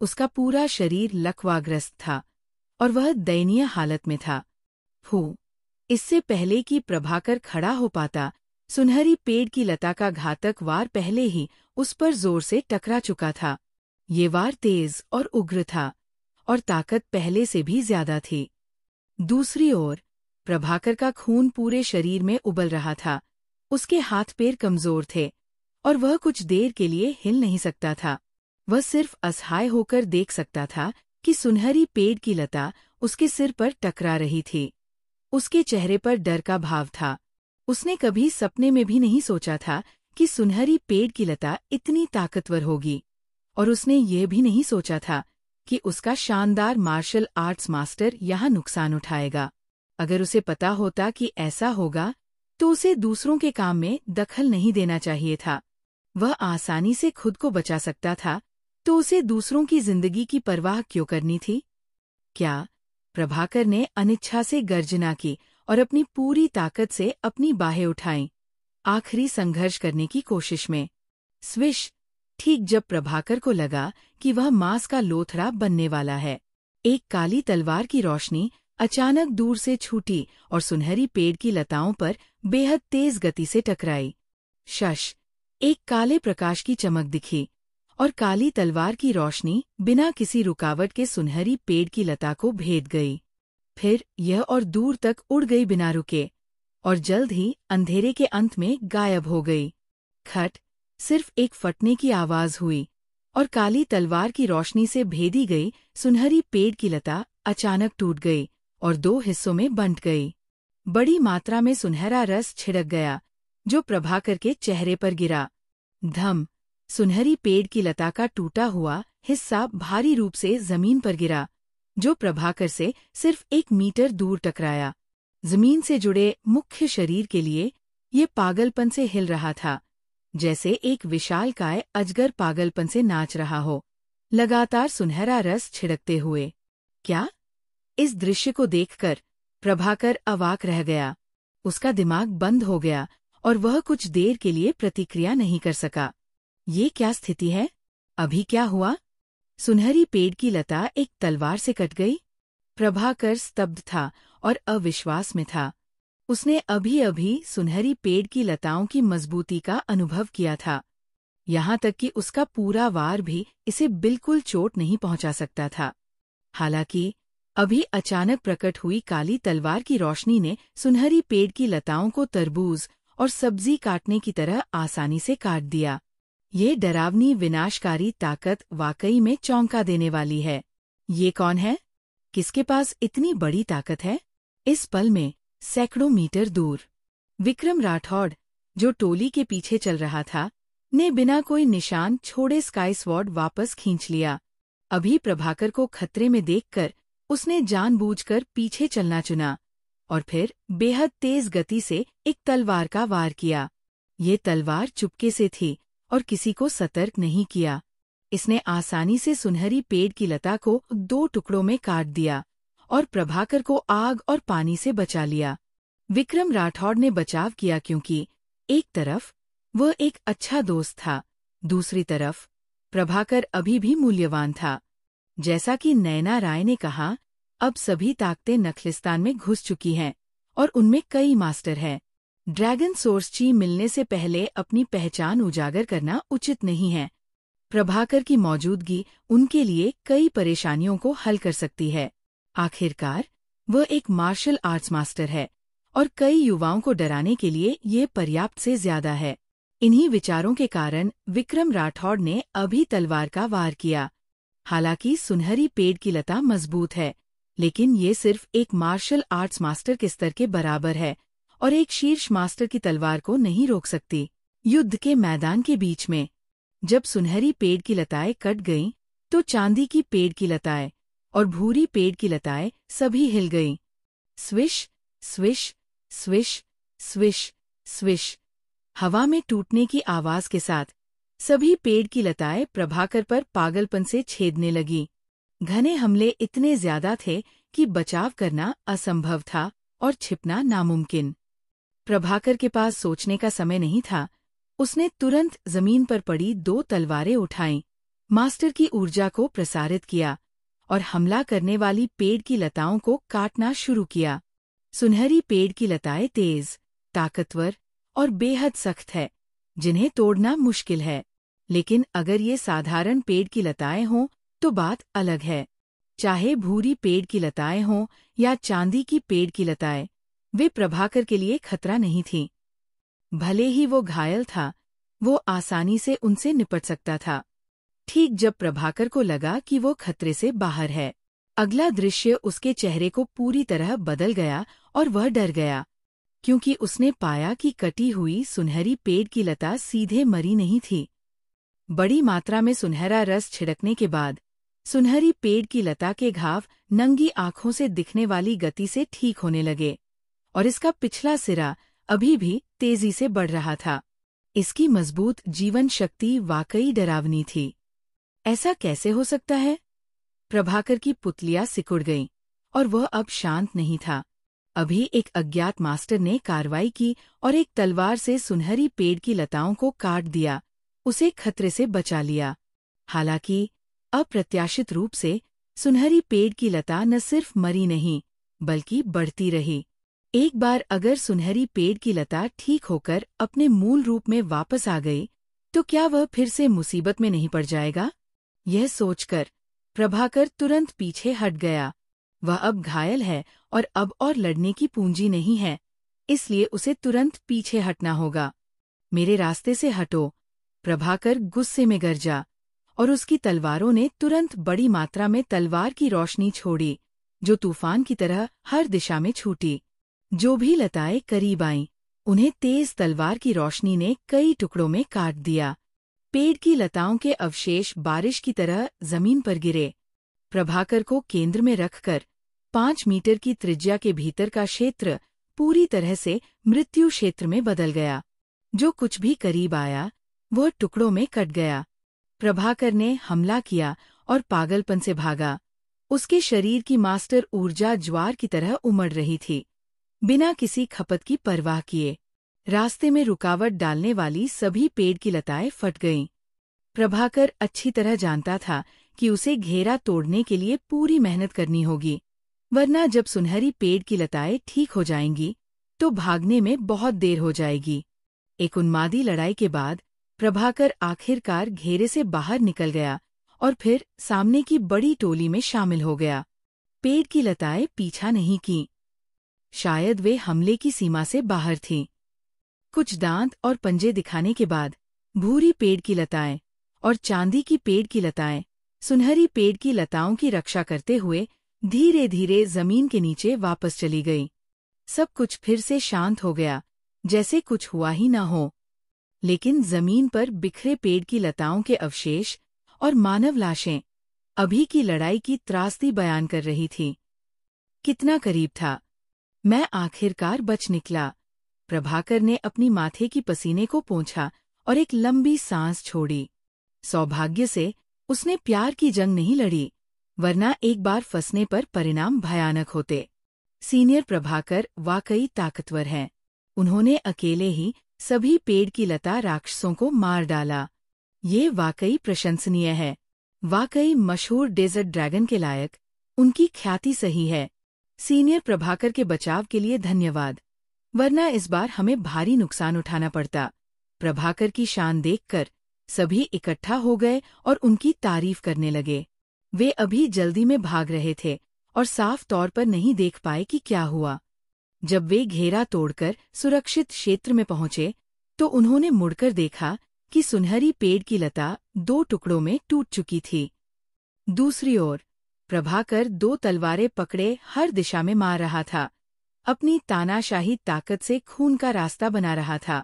उसका पूरा शरीर लकवाग्रस्त था और वह दयनीय हालत में था। फू! इससे पहले कि प्रभाकर खड़ा हो पाता, सुनहरी पेड़ की लता का घातक वार पहले ही उस पर जोर से टकरा चुका था। ये वार तेज और उग्र था और ताकत पहले से भी ज्यादा थी। दूसरी ओर प्रभाकर का खून पूरे शरीर में उबल रहा था, उसके हाथ पैर कमजोर थे और वह कुछ देर के लिए हिल नहीं सकता था। वह सिर्फ असहाय होकर देख सकता था कि सुनहरी पेड़ की लता उसके सिर पर टकरा रही थी। उसके चेहरे पर डर का भाव था। उसने कभी सपने में भी नहीं सोचा था कि सुनहरी पेड़ की लता इतनी ताकतवर होगी, और उसने ये भी नहीं सोचा था कि उसका शानदार मार्शल आर्ट्स मास्टर यहाँ नुकसान उठाएगा। अगर उसे पता होता कि ऐसा होगा, तो उसे दूसरों के काम में दखल नहीं देना चाहिए था। वह आसानी से खुद को बचा सकता था, तो उसे दूसरों की जिंदगी की परवाह क्यों करनी थी? क्या? प्रभाकर ने अनिच्छा से गर्जना की और अपनी पूरी ताकत से अपनी बाहें उठाईं, आखिरी संघर्ष करने की कोशिश में। स्विश! ठीक जब प्रभाकर को लगा कि वह मांस का लोथड़ा बनने वाला है, एक काली तलवार की रोशनी अचानक दूर से छूटी और सुनहरी पेड़ की लताओं पर बेहद तेज गति से टकराई। शश! एक काले प्रकाश की चमक दिखी और काली तलवार की रोशनी बिना किसी रुकावट के सुनहरी पेड़ की लता को भेद गई। फिर यह और दूर तक उड़ गई बिना रुके और जल्द ही अंधेरे के अंत में गायब हो गई। खट! सिर्फ एक फटने की आवाज हुई और काली तलवार की रोशनी से भेदी गई सुनहरी पेड़ की लता अचानक टूट गई और 2 हिस्सों में बंट गई। बड़ी मात्रा में सुनहरा रस छिड़क गया, जो प्रभाकर के चेहरे पर गिरा। धम! सुनहरी पेड़ की लता का टूटा हुआ हिस्सा भारी रूप से जमीन पर गिरा, जो प्रभाकर से सिर्फ 1 मीटर दूर टकराया। जमीन से जुड़े मुख्य शरीर के लिए ये पागलपन से हिल रहा था, जैसे एक विशालकाय अजगर पागलपन से नाच रहा हो, लगातार सुनहरा रस छिड़कते हुए। क्या? इस दृश्य को देखकर प्रभाकर अवाक रह गया। उसका दिमाग बंद हो गया और वह कुछ देर के लिए प्रतिक्रिया नहीं कर सका। ये क्या स्थिति है? अभी क्या हुआ? सुनहरी पेड़ की लता एक तलवार से कट गई? प्रभाकर स्तब्ध था और अविश्वास में था। उसने अभी अभी सुनहरी पेड़ की लताओं की मजबूती का अनुभव किया था। यहाँ तक कि उसका पूरा वार भी इसे बिल्कुल चोट नहीं पहुंचा सकता था। हालांकि अभी अचानक प्रकट हुई काली तलवार की रोशनी ने सुनहरी पेड़ की लताओं को तरबूज और सब्जी काटने की तरह आसानी से काट दिया। ये डरावनी विनाशकारी ताकत वाकई में चौंका देने वाली है। ये कौन है? किसके पास इतनी बड़ी ताकत है? इस पल में सैकड़ों मीटर दूर विक्रम राठौड़, जो टोली के पीछे चल रहा था, ने बिना कोई निशान छोड़े स्काई स्वॉर्ड वापस खींच लिया। अभी प्रभाकर को खतरे में देखकर उसने जानबूझकर पीछे चलना चुना और फिर बेहद तेज गति से एक तलवार का वार किया। ये तलवार चुपके से थी और किसी को सतर्क नहीं किया। इसने आसानी से सुनहरी पेड़ की लता को 2 टुकड़ों में काट दिया और प्रभाकर को आग और पानी से बचा लिया। विक्रम राठौड़ ने बचाव किया क्योंकि एक तरफ वह एक अच्छा दोस्त था, दूसरी तरफ प्रभाकर अभी भी मूल्यवान था। जैसा कि नैना राय ने कहा, अब सभी ताकतें नखलिस्तान में घुस चुकी हैं और उनमें कई मास्टर हैं। ड्रैगन सोर्सची मिलने से पहले अपनी पहचान उजागर करना उचित नहीं है। प्रभाकर की मौजूदगी उनके लिए कई परेशानियों को हल कर सकती है। आखिरकार वह एक मार्शल आर्ट्स मास्टर है और कई युवाओं को डराने के लिए ये पर्याप्त से ज्यादा है। इन्हीं विचारों के कारण विक्रम राठौड़ ने अभी तलवार का वार किया। हालांकि सुनहरी पेड़ की लता मजबूत है, लेकिन ये सिर्फ एक मार्शल आर्ट्स मास्टर के स्तर के बराबर है और एक शीर्ष मास्टर की तलवार को नहीं रोक सकती। युद्ध के मैदान के बीच में जब सुनहरी पेड़ की लताएं कट गईं, तो चांदी की पेड़ की लताएं और भूरी पेड़ की लताएं सभी हिल गईं। Swish, swish, swish, swish, swish. हवा में टूटने की आवाज के साथ सभी पेड़ की लताएं प्रभाकर पर पागलपन से छेदने लगी। घने हमले इतने ज्यादा थे कि बचाव करना असंभव था और छिपना नामुमकिन। प्रभाकर के पास सोचने का समय नहीं था। उसने तुरंत जमीन पर पड़ी 2 तलवारें उठाईं, मास्टर की ऊर्जा को प्रसारित किया और हमला करने वाली पेड़ की लताओं को काटना शुरू किया। सुनहरी पेड़ की लताएं तेज, ताकतवर और बेहद सख्त है, जिन्हें तोड़ना मुश्किल है। लेकिन अगर ये साधारण पेड़ की लताएं हों तो बात अलग है। चाहे भूरी पेड़ की लताएं हों या चांदी की पेड़ की लताएं, वे प्रभाकर के लिए खतरा नहीं थीं। भले ही वो घायल था, वो आसानी से उनसे निपट सकता था। ठीक जब प्रभाकर को लगा कि वो खतरे से बाहर है, अगला दृश्य उसके चेहरे को पूरी तरह बदल गया और वह डर गया, क्योंकि उसने पाया कि कटी हुई सुनहरी पेड़ की लता सीधे मरी नहीं थी। बड़ी मात्रा में सुनहरा रस छिड़कने के बाद सुनहरी पेड़ की लता के घाव नंगी आंखों से दिखने वाली गति से ठीक होने लगे और इसका पिछला सिरा अभी भी तेजी से बढ़ रहा था। इसकी मजबूत जीवन शक्ति वाकई डरावनी थी। ऐसा कैसे हो सकता है? प्रभाकर की पुतलियां सिकुड़ गईं और वह अब शांत नहीं था। अभी एक अज्ञात मास्टर ने कार्रवाई की और एक तलवार से सुनहरी पेड़ की लताओं को काट दिया, उसे खतरे से बचा लिया। हालांकि अप्रत्याशित रूप से सुनहरी पेड़ की लता न सिर्फ मरी नहीं, बल्कि बढ़ती रही। एक बार अगर सुनहरी पेड़ की लता ठीक होकर अपने मूल रूप में वापस आ गई, तो क्या वह फिर से मुसीबत में नहीं पड़ जाएगा? यह सोचकर प्रभाकर तुरंत पीछे हट गया। वह अब घायल है और अब और लड़ने की पूंजी नहीं है, इसलिए उसे तुरंत पीछे हटना होगा। मेरे रास्ते से हटो! प्रभाकर गुस्से में गरजा और उसकी तलवारों ने तुरंत बड़ी मात्रा में तलवार की रोशनी छोड़ी, जो तूफान की तरह हर दिशा में छूटी। जो भी लताएं करीब आईं, उन्हें तेज तलवार की रोशनी ने कई टुकड़ों में काट दिया। पेड़ की लताओं के अवशेष बारिश की तरह जमीन पर गिरे। प्रभाकर को केंद्र में रखकर 5 मीटर की त्रिज्या के भीतर का क्षेत्र पूरी तरह से मृत्यु क्षेत्र में बदल गया। जो कुछ भी करीब आया, वह टुकड़ों में कट गया। प्रभाकर ने हमला किया और पागलपन से भागा। उसके शरीर की मास्टर ऊर्जा ज्वार की तरह उमड़ रही थी, बिना किसी खपत की परवाह किए। रास्ते में रुकावट डालने वाली सभी पेड़ की लताएं फट गईं। प्रभाकर अच्छी तरह जानता था कि उसे घेरा तोड़ने के लिए पूरी मेहनत करनी होगी, वरना जब सुनहरी पेड़ की लताएं ठीक हो जाएंगी तो भागने में बहुत देर हो जाएगी। एक उन्मादी लड़ाई के बाद प्रभाकर आखिरकार घेरे से बाहर निकल गया और फिर सामने की बड़ी टोली में शामिल हो गया। पेड़ की लताएं पीछा नहीं कीं। शायद वे हमले की सीमा से बाहर थीं। कुछ दांत और पंजे दिखाने के बाद भूरी पेड़ की लताएं और चांदी की पेड़ की लताएं सुनहरी पेड़ की लताओं की रक्षा करते हुए धीरे धीरे जमीन के नीचे वापस चली गई। सब कुछ फिर से शांत हो गया, जैसे कुछ हुआ ही न हो। लेकिन जमीन पर बिखरे पेड़ की लताओं के अवशेष और मानव लाशें अभी की लड़ाई की त्रासदी बयान कर रही थीं। कितना करीब था। मैं आखिरकार बच निकला। प्रभाकर ने अपनी माथे की पसीने को पोंछा और एक लंबी सांस छोड़ी। सौभाग्य से उसने प्यार की जंग नहीं लड़ी, वरना एक बार फंसने पर परिणाम भयानक होते। सीनियर प्रभाकर वाकई ताकतवर हैं। उन्होंने अकेले ही सभी पेड़ की लता राक्षसों को मार डाला। ये वाकई प्रशंसनीय है। वाकई मशहूर डेजर्ट ड्रैगन के लायक। उनकी ख्याति सही है। सीनियर प्रभाकर के बचाव के लिए धन्यवाद, वरना इस बार हमें भारी नुकसान उठाना पड़ता। प्रभाकर की शान देखकर सभी इकट्ठा हो गए और उनकी तारीफ करने लगे। वे अभी जल्दी में भाग रहे थे और साफ तौर पर नहीं देख पाए कि क्या हुआ। जब वे घेरा तोड़कर सुरक्षित क्षेत्र में पहुंचे तो उन्होंने मुड़कर देखा कि सुनहरी पेड़ की लता 2 टुकड़ों में टूट चुकी थी। दूसरी ओर प्रभाकर 2 तलवारें पकड़े हर दिशा में मार रहा था। अपनी तानाशाही ताकत से खून का रास्ता बना रहा था।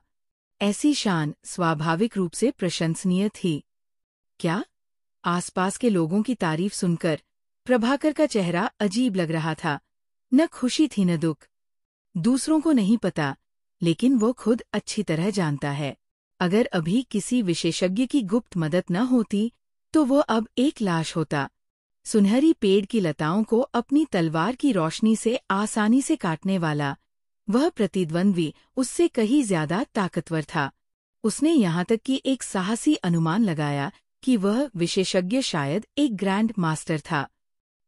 ऐसी शान स्वाभाविक रूप से प्रशंसनीय थी। क्या? आसपास के लोगों की तारीफ सुनकर प्रभाकर का चेहरा अजीब लग रहा था। न खुशी थी न दुख। दूसरों को नहीं पता, लेकिन वो खुद अच्छी तरह जानता है। अगर अभी किसी विशेषज्ञ की गुप्त मदद न होती तो वो अब एक लाश होता। सुनहरी पेड़ की लताओं को अपनी तलवार की रोशनी से आसानी से काटने वाला वह प्रतिद्वंद्वी उससे कहीं ज्यादा ताकतवर था। उसने यहाँ तक कि एक साहसी अनुमान लगाया कि वह विशेषज्ञ शायद एक ग्रैंड मास्टर था।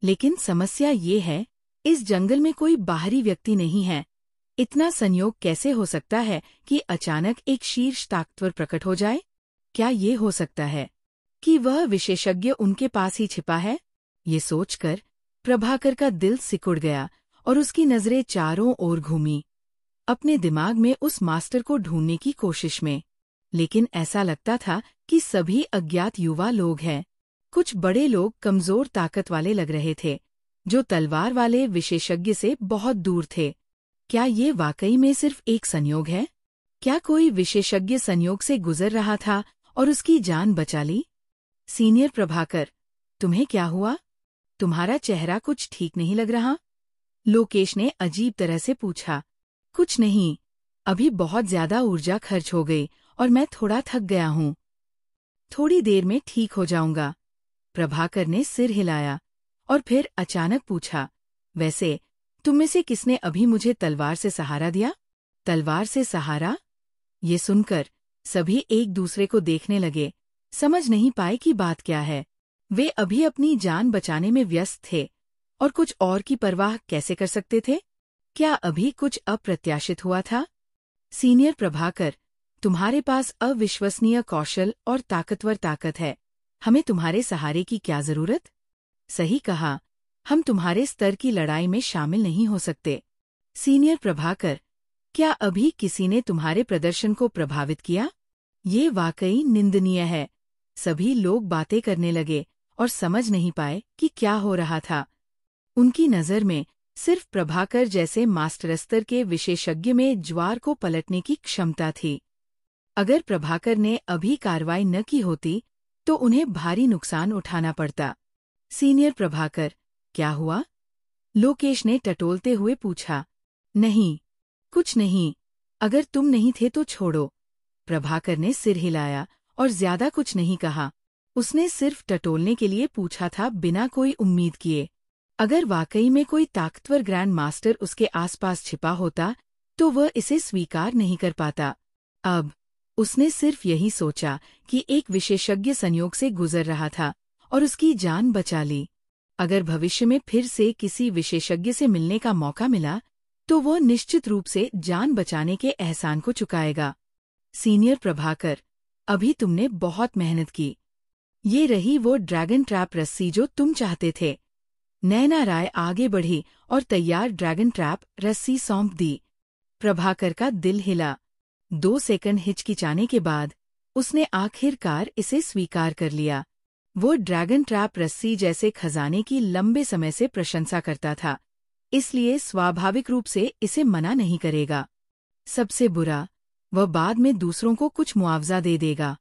लेकिन समस्या ये है, इस जंगल में कोई बाहरी व्यक्ति नहीं है। इतना संयोग कैसे हो सकता है कि अचानक एक शीर्ष ताकतवर प्रकट हो जाए? क्या ये हो सकता है कि वह विशेषज्ञ उनके पास ही छिपा है? ये सोचकर प्रभाकर का दिल सिकुड़ गया और उसकी नजरें चारों ओर घूमीं, अपने दिमाग में उस मास्टर को ढूंढने की कोशिश में। लेकिन ऐसा लगता था कि सभी अज्ञात युवा लोग हैं। कुछ बड़े लोग कमजोर ताकत वाले लग रहे थे, जो तलवार वाले विशेषज्ञ से बहुत दूर थे। क्या ये वाकई में सिर्फ एक संयोग है? क्या कोई विशेषज्ञ संयोग से गुजर रहा था और उसकी जान बचा ली? सीनियर प्रभाकर, तुम्हें क्या हुआ? तुम्हारा चेहरा कुछ ठीक नहीं लग रहा। लोकेश ने अजीब तरह से पूछा। कुछ नहीं, अभी बहुत ज्यादा ऊर्जा खर्च हो गई और मैं थोड़ा थक गया हूँ। थोड़ी देर में ठीक हो जाऊंगा। प्रभाकर ने सिर हिलाया और फिर अचानक पूछा, वैसे तुम में से किसने अभी मुझे तलवार से सहारा दिया? तलवार से सहारा? ये सुनकर सभी एक दूसरे को देखने लगे, समझ नहीं पाए कि बात क्या है। वे अभी अपनी जान बचाने में व्यस्त थे और कुछ और की परवाह कैसे कर सकते थे? क्या अभी कुछ अप्रत्याशित हुआ था? सीनियर प्रभाकर, तुम्हारे पास अविश्वसनीय कौशल और ताकतवर ताकत है। हमें तुम्हारे सहारे की क्या जरूरत? सही कहा, हम तुम्हारे स्तर की लड़ाई में शामिल नहीं हो सकते। सीनियर प्रभाकर, क्या अभी किसी ने तुम्हारे प्रदर्शन को प्रभावित किया? ये वाकई निंदनीय है। सभी लोग बातें करने लगे और समझ नहीं पाए कि क्या हो रहा था। उनकी नज़र में सिर्फ प्रभाकर जैसे मास्टर स्तर के विशेषज्ञ में ज्वार को पलटने की क्षमता थी। अगर प्रभाकर ने अभी कार्रवाई न की होती तो उन्हें भारी नुकसान उठाना पड़ता। सीनियर प्रभाकर, क्या हुआ? लोकेश ने टटोलते हुए पूछा। नहीं, कुछ नहीं। अगर तुम नहीं थे तो छोड़ो। प्रभाकर ने सिर हिलाया और ज्यादा कुछ नहीं कहा। उसने सिर्फ टटोलने के लिए पूछा था, बिना कोई उम्मीद किए। अगर वाकई में कोई ताकतवर ग्रैंड मास्टर उसके आसपास छिपा होता तो वह इसे स्वीकार नहीं कर पाता। अब उसने सिर्फ यही सोचा कि एक विशेषज्ञ संयोग से गुजर रहा था और उसकी जान बचा ली। अगर भविष्य में फिर से किसी विशेषज्ञ से मिलने का मौका मिला तो वह निश्चित रूप से जान बचाने के एहसान को चुकाएगा। सीनियर प्रभाकर, अभी तुमने बहुत मेहनत की। ये रही वो ड्रैगन ट्रैप रस्सी जो तुम चाहते थे। नैना राय आगे बढ़ी और तैयार ड्रैगन ट्रैप रस्सी सौंप दी। प्रभाकर का दिल हिला। 2 सेकंड हिचकिचाने के बाद उसने आखिरकार इसे स्वीकार कर लिया। वो ड्रैगन ट्रैप रस्सी जैसे खजाने की लंबे समय से प्रशंसा करता था, इसलिए स्वाभाविक रूप से इसे मना नहीं करेगा। सबसे बुरा, वह बाद में दूसरों को कुछ मुआवजा दे देगा।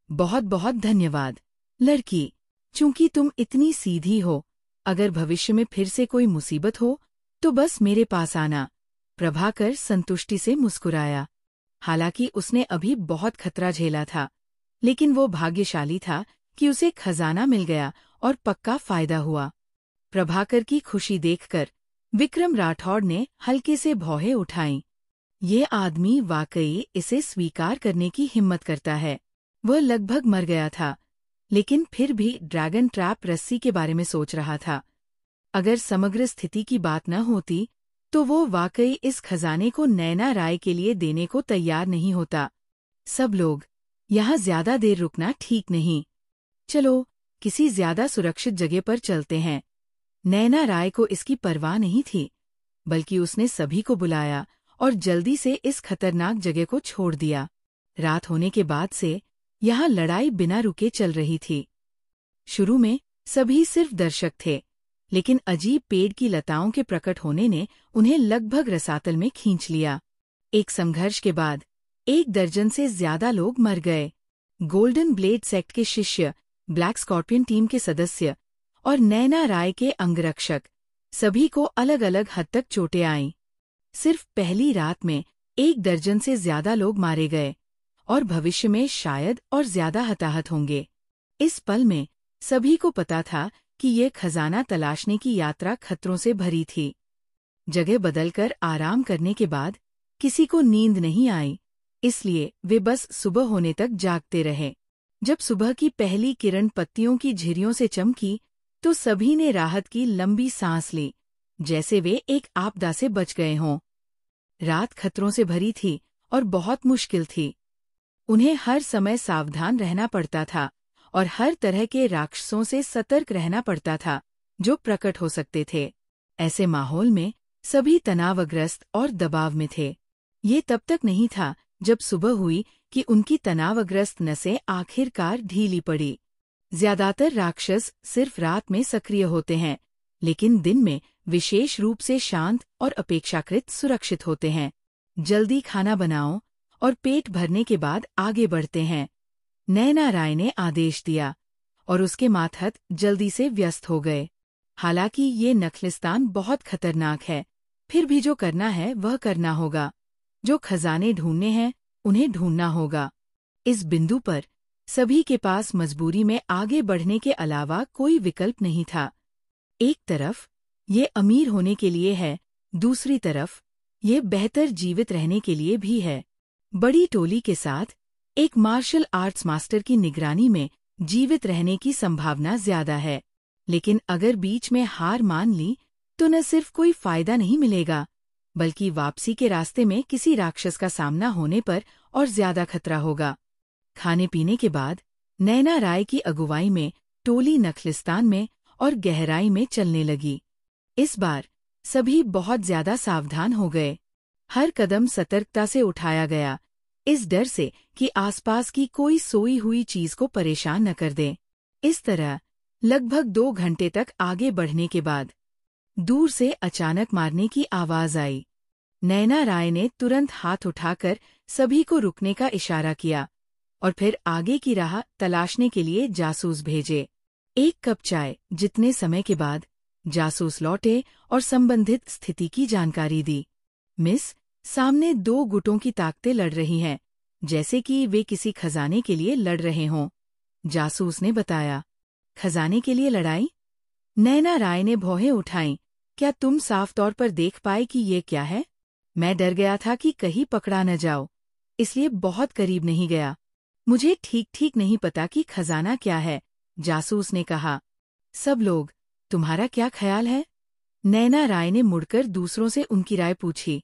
बहुत बहुत धन्यवाद लड़की, चूंकि तुम इतनी सीधी हो। अगर भविष्य में फिर से कोई मुसीबत हो तो बस मेरे पास आना। प्रभाकर संतुष्टि से मुस्कुराया। हालांकि उसने अभी बहुत खतरा झेला था, लेकिन वो भाग्यशाली था कि उसे खजाना मिल गया और पक्का फायदा हुआ। प्रभाकर की खुशी देखकर विक्रम राठौड़ ने हल्के से भौहें उठाईं। ये आदमी वाकई इसे स्वीकार करने की हिम्मत करता है। वह लगभग मर गया था, लेकिन फिर भी ड्रैगन ट्रैप रस्सी के बारे में सोच रहा था। अगर समग्र स्थिति की बात न होती तो वो वाकई इस खजाने को नैना राय के लिए देने को तैयार नहीं होता। सब लोग, यहाँ ज्यादा देर रुकना ठीक नहीं। चलो किसी ज्यादा सुरक्षित जगह पर चलते हैं। नैना राय को इसकी परवाह नहीं थी, बल्कि उसने सभी को बुलाया और जल्दी से इस खतरनाक जगह को छोड़ दिया। रात होने के बाद से यहाँ लड़ाई बिना रुके चल रही थी। शुरू में सभी सिर्फ दर्शक थे, लेकिन अजीब पेड़ की लताओं के प्रकट होने ने उन्हें लगभग रसातल में खींच लिया। एक संघर्ष के बाद 1 दर्जन से ज्यादा लोग मर गए। गोल्डन ब्लेड सेक्ट के शिष्य, ब्लैक स्कॉर्पियन टीम के सदस्य और नैना राय के अंगरक्षक, सभी को अलग अलग हद तक चोटें आईं। सिर्फ पहली रात में 1 दर्जन से ज्यादा लोग मारे गए और भविष्य में शायद और ज्यादा हताहत होंगे। इस पल में सभी को पता था कि ये खजाना तलाशने की यात्रा खतरों से भरी थी। जगह बदलकर आराम करने के बाद किसी को नींद नहीं आई, इसलिए वे बस सुबह होने तक जागते रहे। जब सुबह की पहली किरण पत्तियों की झिर्रियों से चमकी तो सभी ने राहत की लंबी सांस ली, जैसे वे एक आपदा से बच गए हों। रात खतरों से भरी थी और बहुत मुश्किल थी। उन्हें हर समय सावधान रहना पड़ता था और हर तरह के राक्षसों से सतर्क रहना पड़ता था जो प्रकट हो सकते थे। ऐसे माहौल में सभी तनावग्रस्त और दबाव में थे। ये तब तक नहीं था जब सुबह हुई कि उनकी तनावग्रस्त नसें आखिरकार ढीली पड़ी। ज्यादातर राक्षस सिर्फ रात में सक्रिय होते हैं, लेकिन दिन में विशेष रूप से शांत और अपेक्षाकृत सुरक्षित होते हैं। जल्दी खाना बनाओ और पेट भरने के बाद आगे बढ़ते हैं, नैना राय ने आदेश दिया, और उसके मातहत जल्दी से व्यस्त हो गए। हालांकि ये नखलिस्तान बहुत खतरनाक है, फिर भी जो करना है वह करना होगा। जो खजाने ढूंढने हैं उन्हें ढूंढना होगा। इस बिंदु पर सभी के पास मजबूरी में आगे बढ़ने के अलावा कोई विकल्प नहीं था। एक तरफ ये अमीर होने के लिए है, दूसरी तरफ ये बेहतर जीवित रहने के लिए भी है। बड़ी टोली के साथ एक मार्शल आर्ट्स मास्टर की निगरानी में जीवित रहने की संभावना ज्यादा है, लेकिन अगर बीच में हार मान ली तो न सिर्फ कोई फायदा नहीं मिलेगा, बल्कि वापसी के रास्ते में किसी राक्षस का सामना होने पर और ज्यादा खतरा होगा। खाने पीने के बाद नैना राय की अगुवाई में टोली नखलिस्तान में और गहराई में चलने लगी। इस बार सभी बहुत ज्यादा सावधान हो गए। हर कदम सतर्कता से उठाया गया, इस डर से कि आसपास की कोई सोई हुई चीज को परेशान न कर दे। इस तरह लगभग 2 घंटे तक आगे बढ़ने के बाद दूर से अचानक मारने की आवाज आई। नैना राय ने तुरंत हाथ उठाकर सभी को रुकने का इशारा किया और फिर आगे की राह तलाशने के लिए जासूस भेजे। 1 कप चाय जितने समय के बाद जासूस लौटे और संबंधित स्थिति की जानकारी दी। मिस, सामने 2 गुटों की ताकतें लड़ रही हैं, जैसे कि वे किसी खजाने के लिए लड़ रहे हों। जासूस ने बताया। खजाने के लिए लड़ाई? नैना राय ने भौहें उठाईं। क्या तुम साफ तौर पर देख पाए कि ये क्या है? मैं डर गया था कि कहीं पकड़ा न जाओ, इसलिए बहुत करीब नहीं गया। मुझे ठीक ठीक नहीं पता कि खजाना क्या है, जासूस ने कहा। सब लोग, तुम्हारा क्या ख्याल है? नैना राय ने मुड़कर दूसरों से उनकी राय पूछी।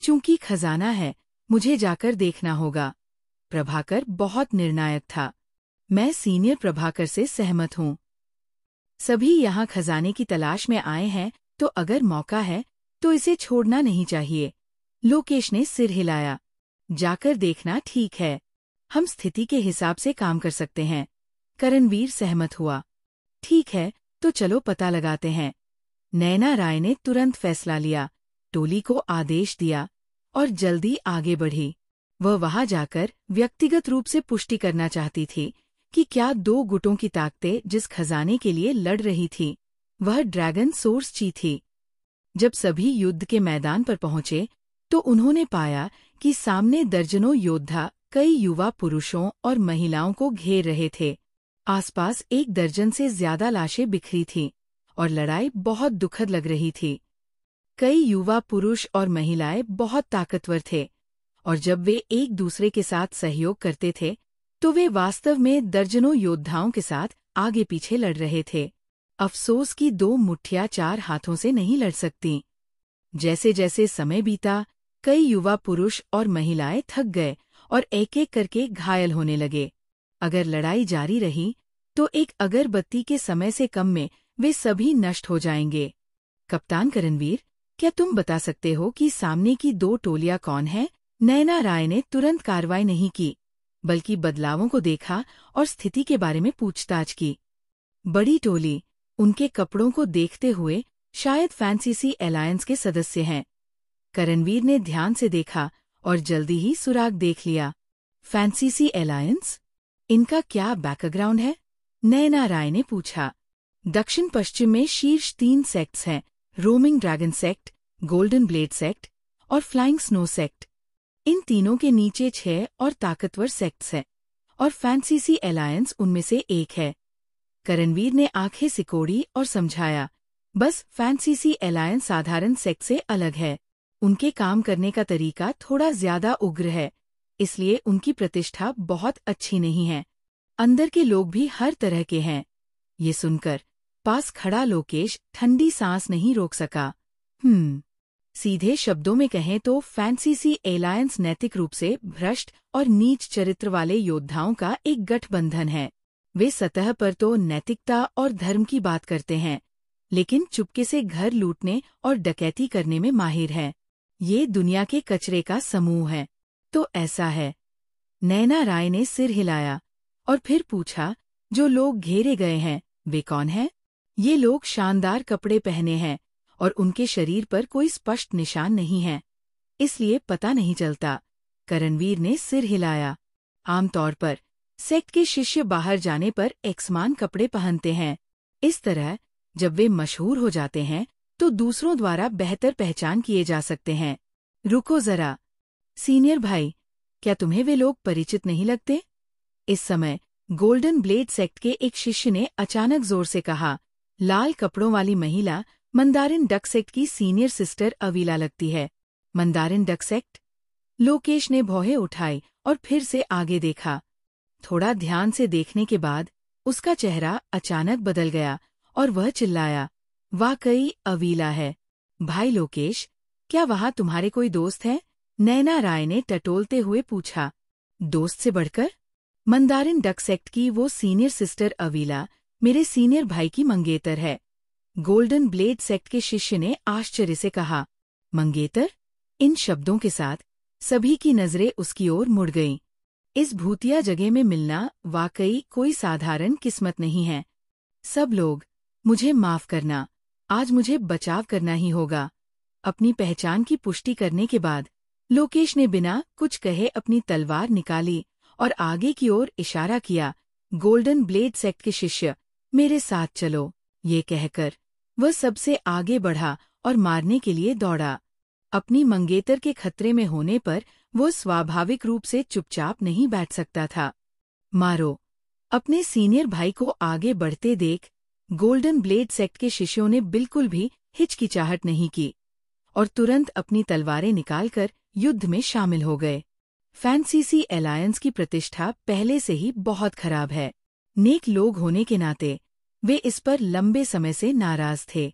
चूंकि खजाना है, मुझे जाकर देखना होगा। प्रभाकर बहुत निर्णायक था। मैं सीनियर प्रभाकर से सहमत हूँ। सभी यहाँ खजाने की तलाश में आए हैं, तो अगर मौका है तो इसे छोड़ना नहीं चाहिए। लोकेश ने सिर हिलाया। जाकर देखना ठीक है। हम स्थिति के हिसाब से काम कर सकते हैं। करणवीर सहमत हुआ। ठीक है, तो चलो पता लगाते हैं। नैना राय ने तुरंत फैसला लिया, टोली को आदेश दिया और जल्दी आगे बढ़ी। वह वहां जाकर व्यक्तिगत रूप से पुष्टि करना चाहती थी कि क्या दो गुटों की ताकतें जिस खजाने के लिए लड़ रही थी, वह ड्रैगन सोर्स ची थी। जब सभी युद्ध के मैदान पर पहुंचे तो उन्होंने पाया कि सामने दर्जनों योद्धा कई युवा पुरुषों और महिलाओं को घेर रहे थे। आसपास 1 दर्जन से ज्यादा लाशें बिखरी थीं और लड़ाई बहुत दुखद लग रही थी। कई युवा पुरुष और महिलाएं बहुत ताकतवर थे और जब वे एक दूसरे के साथ सहयोग करते थे तो वे वास्तव में दर्जनों योद्धाओं के साथ आगे पीछे लड़ रहे थे। अफसोस कि 2 मुट्ठियां 4 हाथों से नहीं लड़ सकतीं। जैसे जैसे समय बीता, कई युवा पुरुष और महिलाएं थक गए और एक एक करके घायल होने लगे। अगर लड़ाई जारी रही तो एक अगरबत्ती के समय से कम में वे सभी नष्ट हो जाएंगे। कप्तान करणवीर, क्या तुम बता सकते हो कि सामने की 2 टोलियां कौन हैं? नैना राय ने तुरंत कार्रवाई नहीं की, बल्कि बदलावों को देखा और स्थिति के बारे में पूछताछ की। बड़ी टोली, उनके कपड़ों को देखते हुए शायद फैंसीसी अलायंस के सदस्य हैं। करणवीर ने ध्यान से देखा और जल्दी ही सुराग देख लिया। फैंसीसी अलायंस? इनका क्या बैकग्राउंड है? नैना राय ने पूछा। दक्षिण पश्चिम में शीर्ष 3 सेक्ट्स हैं, roaming dragon sect, golden blade sect और फ्लाइंग स्नो सेक्ट। इन तीनों के नीचे 6 और ताकतवर सेक्ट्स हैं और फैंसीसी अलायंस उनमें से एक है। करणवीर ने आंखें सिकोड़ी और समझाया, बस फैंसीसी अलायंस साधारण सेक्ट से अलग है। उनके काम करने का तरीका थोड़ा ज्यादा उग्र है, इसलिए उनकी प्रतिष्ठा बहुत अच्छी नहीं है। अंदर के लोग भी हर तरह के हैं। ये सुनकर पास खड़ा लोकेश ठंडी सांस नहीं रोक सका। सीधे शब्दों में कहें तो फैंसीसी अलायंस नैतिक रूप से भ्रष्ट और नीच चरित्र वाले योद्धाओं का एक गठबंधन है। वे सतह पर तो नैतिकता और धर्म की बात करते हैं, लेकिन चुपके से घर लूटने और डकैती करने में माहिर हैं। ये दुनिया के कचरे का समूह है। तो ऐसा है। नैना राय ने सिर हिलाया और फिर पूछा, जो लोग घेरे गए हैं वे कौन हैं? ये लोग शानदार कपड़े पहने हैं और उनके शरीर पर कोई स्पष्ट निशान नहीं है, इसलिए पता नहीं चलता। करणवीर ने सिर हिलाया। आमतौर पर सेक्ट के शिष्य बाहर जाने पर एक्समान कपड़े पहनते हैं। इस तरह जब वे मशहूर हो जाते हैं तो दूसरों द्वारा बेहतर पहचान किए जा सकते हैं। रुको जरा, सीनियर भाई, क्या तुम्हें वे लोग परिचित नहीं लगते? इस समय गोल्डन ब्लेड सेक्ट के एक शिष्य ने अचानक जोर से कहा। लाल कपड़ों वाली महिला मंदारिन डक सेक्ट की सीनियर सिस्टर अवीला लगती है। Mandarin duck sect? लोकेश ने भौहें उठाई और फिर से आगे देखा। थोड़ा ध्यान से देखने के बाद उसका चेहरा अचानक बदल गया और वह चिल्लाया, वाकई अवीला है। भाई लोकेश, क्या वहां तुम्हारे कोई दोस्त हैं? नैना राय ने टटोलते हुए पूछा। दोस्त से बढ़कर? मंदारिन डक सेक्ट की वो सीनियर सिस्टर अवीला मेरे सीनियर भाई की मंगेतर है। गोल्डन ब्लेड सेक्ट के शिष्य ने आश्चर्य से कहा। मंगेतर? इन शब्दों के साथ सभी की नजरें उसकी ओर मुड़ गईं। इस भूतिया जगह में मिलना वाकई कोई साधारण किस्मत नहीं है। सब लोग, मुझे माफ करना, आज मुझे बचाव करना ही होगा। अपनी पहचान की पुष्टि करने के बाद लोकेश ने बिना कुछ कहे अपनी तलवार निकाली और आगे की ओर इशारा किया। गोल्डन ब्लेड सेक्ट के शिष्य, मेरे साथ चलो। ये कहकर वह सबसे आगे बढ़ा और मारने के लिए दौड़ा। अपनी मंगेतर के खतरे में होने पर वो स्वाभाविक रूप से चुपचाप नहीं बैठ सकता था। मारो। अपने सीनियर भाई को आगे बढ़ते देख गोल्डन ब्लेड सेक्ट के शिष्यों ने बिल्कुल भी हिचकिचाहट नहीं की और तुरंत अपनी तलवारें निकालकर युद्ध में शामिल हो गए। फैंसीसी अलायंस की प्रतिष्ठा पहले से ही बहुत खराब है। नेक लोग होने के नाते वे इस पर लंबे समय से नाराज थे।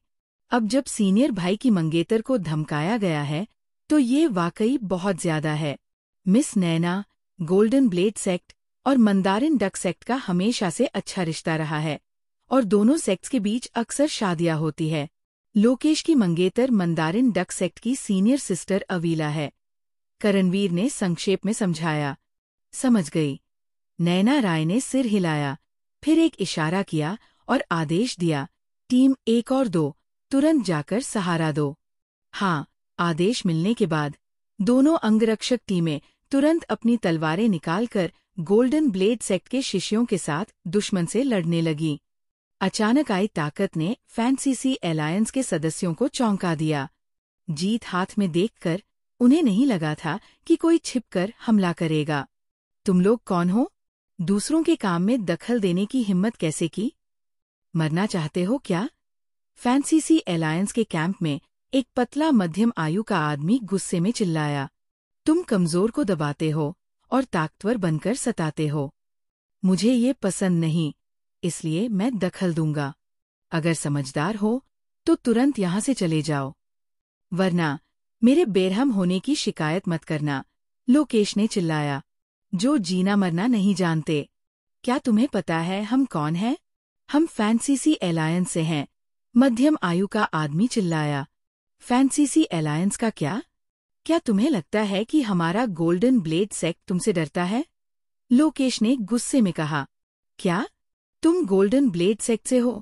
अब जब सीनियर भाई की मंगेतर को धमकाया गया है तो ये वाकई बहुत ज्यादा है। मिस नैना, गोल्डन ब्लेड सेक्ट और मंदारिन डक सेक्ट का हमेशा से अच्छा रिश्ता रहा है और दोनों सेक्ट्स के बीच अक्सर शादियां होती है। लोकेश की मंगेतर मंदारिन डक सेक्ट की सीनियर सिस्टर अवीला है, करणवीर ने संक्षेप में समझाया। समझ गई। नैना राय ने सिर हिलाया, फिर एक इशारा किया और आदेश दिया, टीम 1 और 2, तुरंत जाकर सहारा दो। हाँ, आदेश मिलने के बाद दोनों अंगरक्षक टीमें तुरंत अपनी तलवारें निकालकर गोल्डन ब्लेड सेक्ट के शिष्यों के साथ दुश्मन से लड़ने लगी। अचानक आई ताकत ने फैंसीसी अलायंस के सदस्यों को चौंका दिया। जीत हाथ में देखकर उन्हें नहीं लगा था कि कोई छिपकर हमला करेगा। तुम लोग कौन हो? दूसरों के काम में दखल देने की हिम्मत कैसे की? मरना चाहते हो क्या? फैंसीसी अलायंस के कैंप में एक पतला मध्यम आयु का आदमी गुस्से में चिल्लाया। तुम कमजोर को दबाते हो और ताकतवर बनकर सताते हो। मुझे ये पसंद नहीं, इसलिए मैं दखल दूंगा। अगर समझदार हो तो तुरंत यहाँ से चले जाओ, वरना मेरे बेरहम होने की शिकायत मत करना, लोकेश ने चिल्लाया। जो जीना मरना नहीं जानते। क्या तुम्हें पता है हम कौन हैं? हम फैंसीसी अलायंस से हैं, मध्यम आयु का आदमी चिल्लाया। फैंसीसी अलायंस का क्या? क्या तुम्हें लगता है कि हमारा गोल्डन ब्लेड सेक्ट तुमसे डरता है? लोकेश ने गुस्से में कहा। क्या तुम गोल्डन ब्लेड सेक्ट से हो?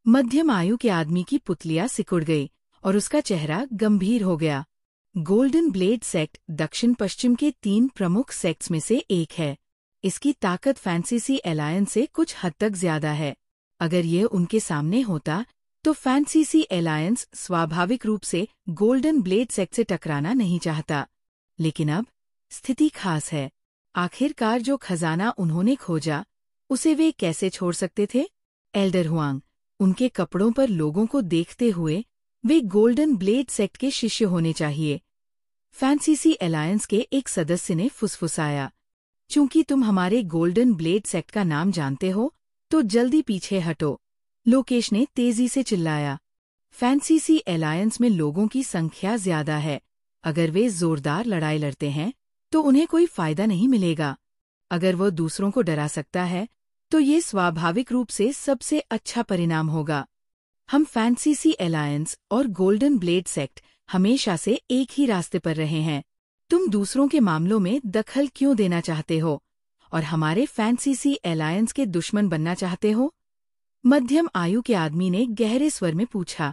मध्यम आयु के आदमी की पुतलियां सिकुड़ गई और उसका चेहरा गंभीर हो गया। गोल्डन ब्लेड सेक्ट दक्षिण पश्चिम के 3 प्रमुख सेक्ट्स में से एक है। इसकी ताकत फैंसीसी अलायंस से कुछ हद तक ज्यादा है। अगर ये उनके सामने होता तो फैंसीसी अलायंस स्वाभाविक रूप से गोल्डन ब्लेड सेक्ट से टकराना नहीं चाहता। लेकिन अब स्थिति खास है। आखिरकार जो खजाना उन्होंने खोजा उसे वे कैसे छोड़ सकते थे? एल्डर हुआंग, उनके कपड़ों पर लोगों को देखते हुए वे गोल्डन ब्लेड सेक्ट के शिष्य होने चाहिए। फैंसीसी अलायंस के एक सदस्य ने फुसफुसाया। चूंकि तुम हमारे गोल्डन ब्लेड सेक्ट का नाम जानते हो तो जल्दी पीछे हटो, लोकेश ने तेजी से चिल्लाया। फैंसीसी अलायंस में लोगों की संख्या ज्यादा है। अगर वे जोरदार लड़ाई लड़ते हैं तो उन्हें कोई फायदा नहीं मिलेगा। अगर वो दूसरों को डरा सकता है तो ये स्वाभाविक रूप से सबसे अच्छा परिणाम होगा। हम फैंसीसी अलायंस और गोल्डन ब्लेड सेक्ट हमेशा से एक ही रास्ते पर रहे हैं। तुम दूसरों के मामलों में दखल क्यों देना चाहते हो और हमारे फैंसीसी अलायंस के दुश्मन बनना चाहते हो? मध्यम आयु के आदमी ने गहरे स्वर में पूछा।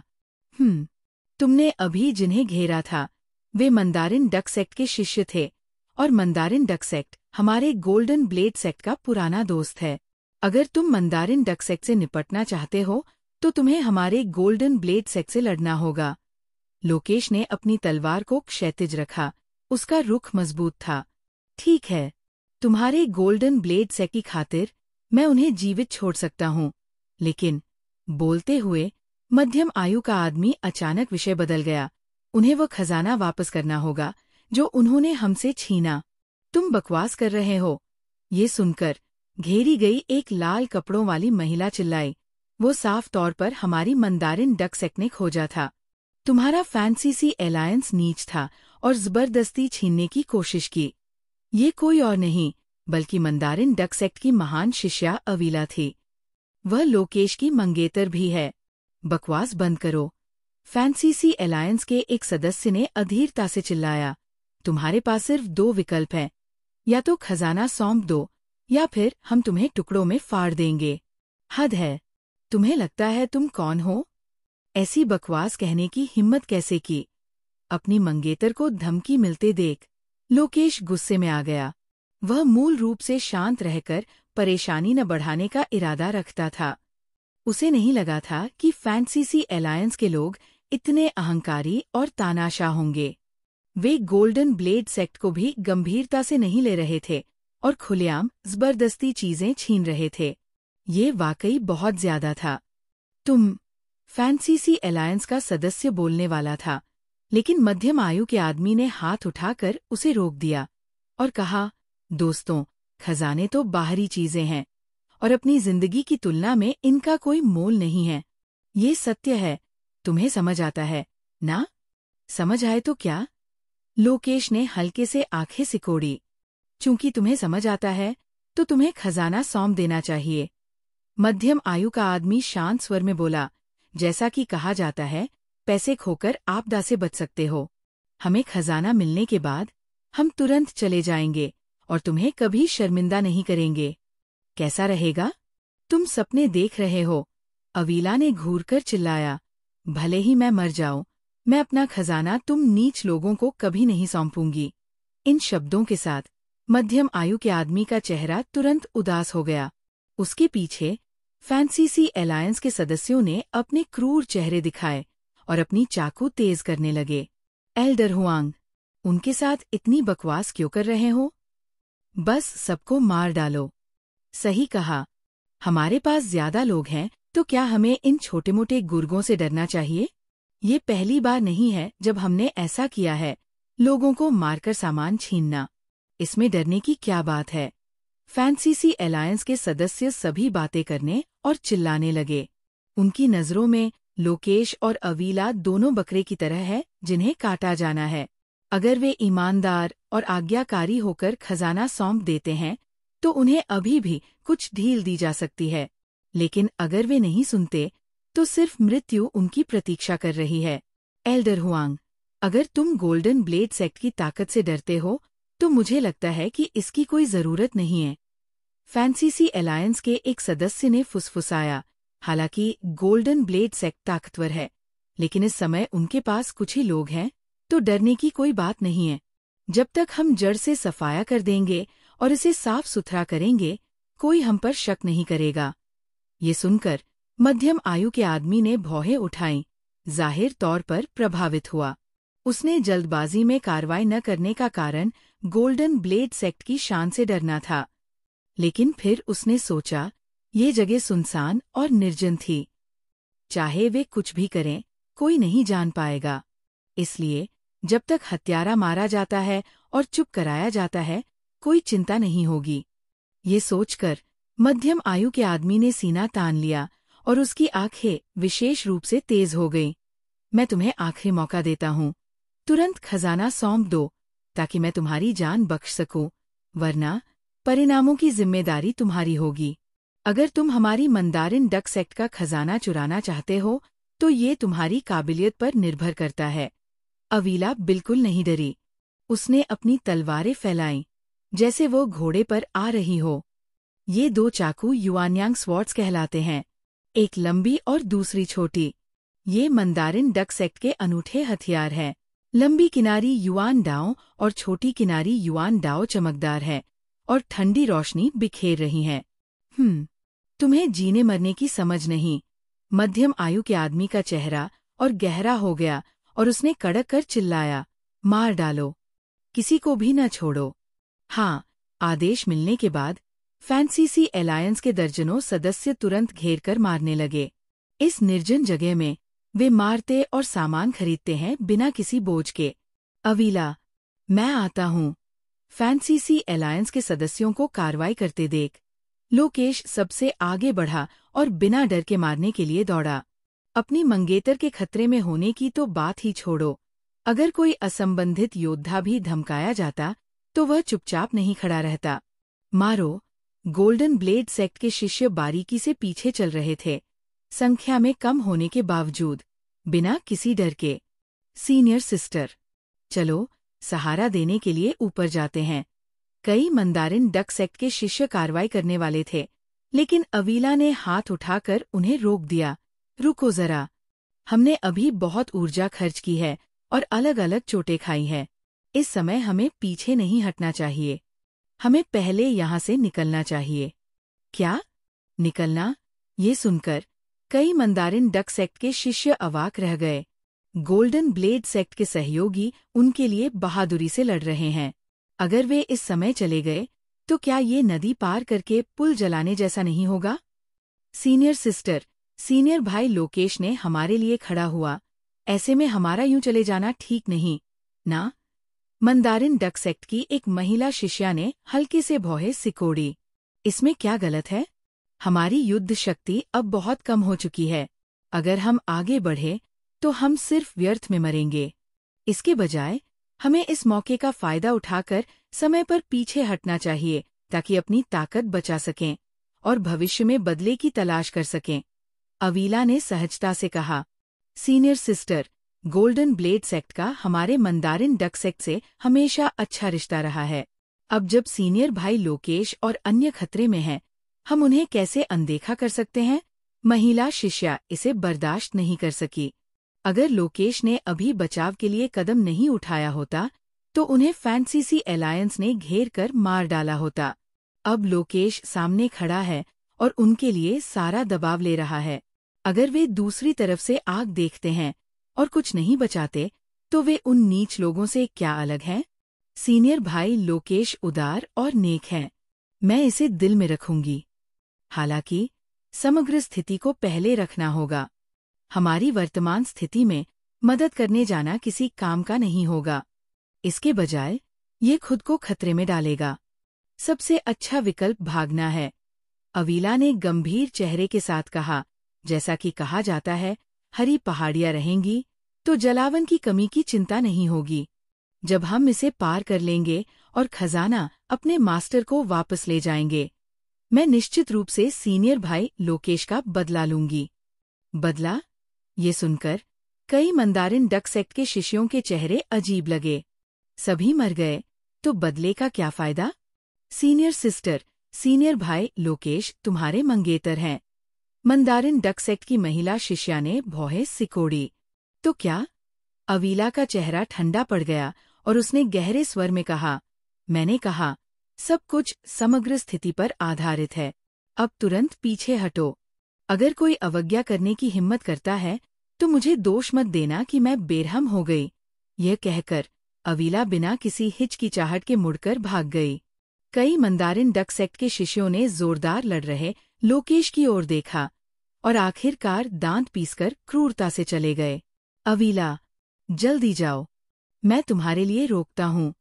तुमने अभी जिन्हें घेरा था वे मंदारिन डक सेक्ट के शिष्य थे और मंदारिन डक सेक्ट हमारे गोल्डन ब्लेड सेक्ट का पुराना दोस्त है। अगर तुम मंदारिन डक सेक्ट से निपटना चाहते हो तो तुम्हें हमारे गोल्डन ब्लेड सेक्ट से लड़ना होगा। लोकेश ने अपनी तलवार को क्षैतिज रखा, उसका रुख मजबूत था। ठीक है, तुम्हारे गोल्डन ब्लेड सेक्ट की खातिर मैं उन्हें जीवित छोड़ सकता हूँ, लेकिन बोलते हुए मध्यम आयु का आदमी अचानक विषय बदल गया। उन्हें वो खजाना वापस करना होगा जो उन्होंने हमसे छीना। तुम बकवास कर रहे हो। ये सुनकर घेरी गई एक लाल कपड़ों वाली महिला चिल्लाई। वो साफ तौर पर हमारी मंदारिन डक सेक्ट ने खोजा था। तुम्हारा फैंसीसी अलायंस नीच था और जबरदस्ती छीनने की कोशिश की। ये कोई और नहीं बल्कि मंदारिन डक सेक्ट की महान शिष्या अवीला थी। वह लोकेश की मंगेतर भी है। बकवास बंद करो, फैंसीसी अलायंस के एक सदस्य ने अधीरता से चिल्लाया। तुम्हारे पास सिर्फ 2 विकल्प हैं, या तो खजाना सौंप दो या फिर हम तुम्हें टुकड़ों में फाड़ देंगे। हद है। तुम्हें लगता है तुम कौन हो? ऐसी बकवास कहने की हिम्मत कैसे की? अपनी मंगेतर को धमकी मिलते देख लोकेश गुस्से में आ गया। वह मूल रूप से शांत रहकर परेशानी न बढ़ाने का इरादा रखता था। उसे नहीं लगा था कि फैंसीसी अलायंस के लोग इतने अहंकारी और तानाशाह होंगे। वे गोल्डन ब्लेड सेक्ट को भी गंभीरता से नहीं ले रहे थे और खुलेआम जबरदस्ती चीजें छीन रहे थे। ये वाकई बहुत ज्यादा था। तुम फैंसीसी अलायंस का सदस्य बोलने वाला था, लेकिन मध्यम आयु के आदमी ने हाथ उठाकर उसे रोक दिया और कहा, दोस्तों, खजाने तो बाहरी चीजें हैं और अपनी जिंदगी की तुलना में इनका कोई मोल नहीं है। ये सत्य है, तुम्हें समझ आता है ना? समझ आए तो क्या? लोकेश ने हल्के से आंखें सिकोड़ी। चूंकि तुम्हें समझ आता है तो तुम्हें खजाना सौंप देना चाहिए। मध्यम आयु का आदमी शांत स्वर में बोला, जैसा कि कहा जाता है, पैसे खोकर आपदा से बच सकते हो। हमें खजाना मिलने के बाद हम तुरंत चले जाएंगे और तुम्हें कभी शर्मिंदा नहीं करेंगे। कैसा रहेगा? तुम सपने देख रहे हो, अवीला ने घूरकर चिल्लाया। भले ही मैं मर जाऊं, मैं अपना खजाना तुम नीच लोगों को कभी नहीं सौंपूंगी। इन शब्दों के साथ मध्यम आयु के आदमी का चेहरा तुरंत उदास हो गया। उसके पीछे फैंसीसी अलायंस के सदस्यों ने अपने क्रूर चेहरे दिखाए और अपनी चाकू तेज करने लगे। एल्डर हुआंग, उनके साथ इतनी बकवास क्यों कर रहे हो? बस सबको मार डालो। सही कहा। हमारे पास ज्यादा लोग हैं तो क्या हमें इन छोटे मोटे गुर्गों से डरना चाहिए? ये पहली बार नहीं है जब हमने ऐसा किया है, लोगों को मारकर सामान छीनना। इसमें डरने की क्या बात है? फैंसीसी अलायंस के सदस्य सभी बातें करने और चिल्लाने लगे। उनकी नजरों में लोकेश और अवीला दोनों बकरे की तरह है जिन्हें काटा जाना है। अगर वे ईमानदार और आज्ञाकारी होकर खजाना सौंप देते हैं तो उन्हें अभी भी कुछ ढील दी जा सकती है, लेकिन अगर वे नहीं सुनते तो सिर्फ मृत्यु उनकी प्रतीक्षा कर रही है। एल्डर हुआंग, अगर तुम गोल्डन ब्लेड सेक्ट की ताकत से डरते हो तो मुझे लगता है कि इसकी कोई जरूरत नहीं है। फैंसीसी अलायंस के एक सदस्य ने फुसफुसाया। हालांकि गोल्डन ब्लेड सेक्ट ताकतवर है, लेकिन इस समय उनके पास कुछ ही लोग हैं, तो डरने की कोई बात नहीं है। जब तक हम जड़ से सफाया कर देंगे और इसे साफ सुथरा करेंगे, कोई हम पर शक नहीं करेगा। ये सुनकर मध्यम आयु के आदमी ने भौहें उठाईं, जाहिर तौर पर प्रभावित हुआ। उसने जल्दबाजी में कार्रवाई न करने का कारण गोल्डन ब्लेड सेक्ट की शान से डरना था, लेकिन फिर उसने सोचा, ये जगह सुनसान और निर्जन थी। चाहे वे कुछ भी करें, कोई नहीं जान पाएगा। इसलिए जब तक हत्यारा मारा जाता है और चुप कराया जाता है, कोई चिंता नहीं होगी। ये सोचकर मध्यम आयु के आदमी ने सीना तान लिया और उसकी आंखें विशेष रूप से तेज हो गईं। मैं तुम्हें आखिरी मौका देता हूँ, तुरंत खजाना सौंप दो ताकि मैं तुम्हारी जान बख्श सकूं, वरना परिणामों की जिम्मेदारी तुम्हारी होगी। अगर तुम हमारी मंदारिन डक सेक्ट का खजाना चुराना चाहते हो तो ये तुम्हारी काबिलियत पर निर्भर करता है। अवीला बिल्कुल नहीं डरी। उसने अपनी तलवारें फैलाईं, जैसे वो घोड़े पर आ रही हो। ये दो चाकू युआनयांग स्वॉर्ड्स कहलाते हैं, एक लंबी और दूसरी छोटी। ये मंदारिन डक सेक्ट के अनूठे हथियार हैं। लंबी किनारी युआन डाओ और छोटी किनारी युआन डाओ चमकदार है और ठंडी रोशनी बिखेर रही है। तुम्हें जीने मरने की समझ नहीं। मध्यम आयु के आदमी का चेहरा और गहरा हो गया और उसने कड़क कर चिल्लाया, मार डालो, किसी को भी न छोड़ो। हाँ, आदेश मिलने के बाद फैंसीसी अलायंस के दर्जनों सदस्य तुरंत घेर कर मारने लगे। इस निर्जन जगह में वे मारते और सामान खरीदते हैं बिना किसी बोझ के। अवीला, मैं आता हूँ। फैंसीसी अलायंस के सदस्यों को कार्रवाई करते देख लोकेश सबसे आगे बढ़ा और बिना डर के मारने के लिए दौड़ा। अपनी मंगेतर के खतरे में होने की तो बात ही छोड़ो, अगर कोई असंबंधित योद्धा भी धमकाया जाता तो वह चुपचाप नहीं खड़ा रहता। मारो। गोल्डन ब्लेड सेक्ट के शिष्य बारीकी से पीछे चल रहे थे, संख्या में कम होने के बावजूद, बिना किसी डर के। सीनियर सिस्टर, चलो, सहारा देने के लिए ऊपर जाते हैं। कई मंदारिन डक सेक्ट के शिष्य कार्रवाई करने वाले थे, लेकिन अवीला ने हाथ उठाकर उन्हें रोक दिया। रुको जरा, हमने अभी बहुत ऊर्जा खर्च की है और अलग अलग चोटें खाई हैं। इस समय हमें पीछे नहीं हटना चाहिए। हमें पहले यहाँ से निकलना चाहिए। क्या? निकलना? ये सुनकर कई मंदारिन डक सेक्ट के शिष्य अवाक रह गए। गोल्डन ब्लेड सेक्ट के सहयोगी उनके लिए बहादुरी से लड़ रहे हैं। अगर वे इस समय चले गए तो क्या ये नदी पार करके पुल जलाने जैसा नहीं होगा? सीनियर सिस्टर, सीनियर भाई लोकेश ने हमारे लिए खड़ा हुआ। ऐसे में हमारा यूं चले जाना ठीक नहीं ना? मंदारिन डक सेक्ट की एक महिला शिष्या ने हल्के से भौहें सिकोड़ी। इसमें क्या गलत है? हमारी युद्ध शक्ति अब बहुत कम हो चुकी है। अगर हम आगे बढ़े तो हम सिर्फ व्यर्थ में मरेंगे। इसके बजाय हमें इस मौके का फायदा उठाकर समय पर पीछे हटना चाहिए ताकि अपनी ताकत बचा सकें और भविष्य में बदले की तलाश कर सकें। अवीला ने सहजता से कहा, senior sister, golden blade sect का हमारे मंदारिन डक सेक्ट से हमेशा अच्छा रिश्ता रहा है। अब जब सीनियर भाई लोकेश और अन्य खतरे में हैं, हम उन्हें कैसे अनदेखा कर सकते हैं? महिला शिष्या इसे बर्दाश्त नहीं कर सकी। अगर लोकेश ने अभी बचाव के लिए कदम नहीं उठाया होता तो उन्हें फैंसीसी अलायंस ने घेर कर मार डाला होता। अब लोकेश सामने खड़ा है और उनके लिए सारा दबाव ले रहा है। अगर वे दूसरी तरफ से आग देखते हैं और कुछ नहीं बचाते तो वे उन नीच लोगों से क्या अलग हैं? सीनियर भाई लोकेश उदार और नेक हैं। मैं इसे दिल में रखूंगी। हालांकि समग्र स्थिति को पहले रखना होगा। हमारी वर्तमान स्थिति में मदद करने जाना किसी काम का नहीं होगा। इसके बजाय ये खुद को खतरे में डालेगा। सबसे अच्छा विकल्प भागना है। अवीला ने गंभीर चेहरे के साथ कहा, जैसा कि कहा जाता है, हरी पहाड़ियां रहेंगी तो जलावन की कमी की चिंता नहीं होगी। जब हम इसे पार कर लेंगे और खजाना अपने मास्टर को वापस ले जाएंगे, मैं निश्चित रूप से सीनियर भाई लोकेश का बदला लूंगी। बदला? ये सुनकर कई मंदारिन डक सेक्ट के शिष्यों के चेहरे अजीब लगे। सभी मर गए तो बदले का क्या फायदा? सीनियर सिस्टर, सीनियर भाई लोकेश तुम्हारे मंगेतर हैं। मंदारिन डक सेक्ट की महिला शिष्या ने भौहें सिकोड़ी। तो क्या? अवीला का चेहरा ठंडा पड़ गया और उसने गहरे स्वर में कहा, मैंने कहा, सब कुछ समग्र स्थिति पर आधारित है। अब तुरंत पीछे हटो। अगर कोई अवज्ञा करने की हिम्मत करता है तो मुझे दोष मत देना कि मैं बेरहम हो गई। यह कहकर अवीला बिना किसी हिचकिचाहट के मुड़कर भाग गई। कई मंदारिन डक सेक्ट के शिष्यों ने जोरदार लड़ रहे लोकेश की ओर देखा और आखिरकार दांत पीसकर क्रूरता से चले गए। अवीला, जल्दी जाओ, मैं तुम्हारे लिए रोकता हूँ।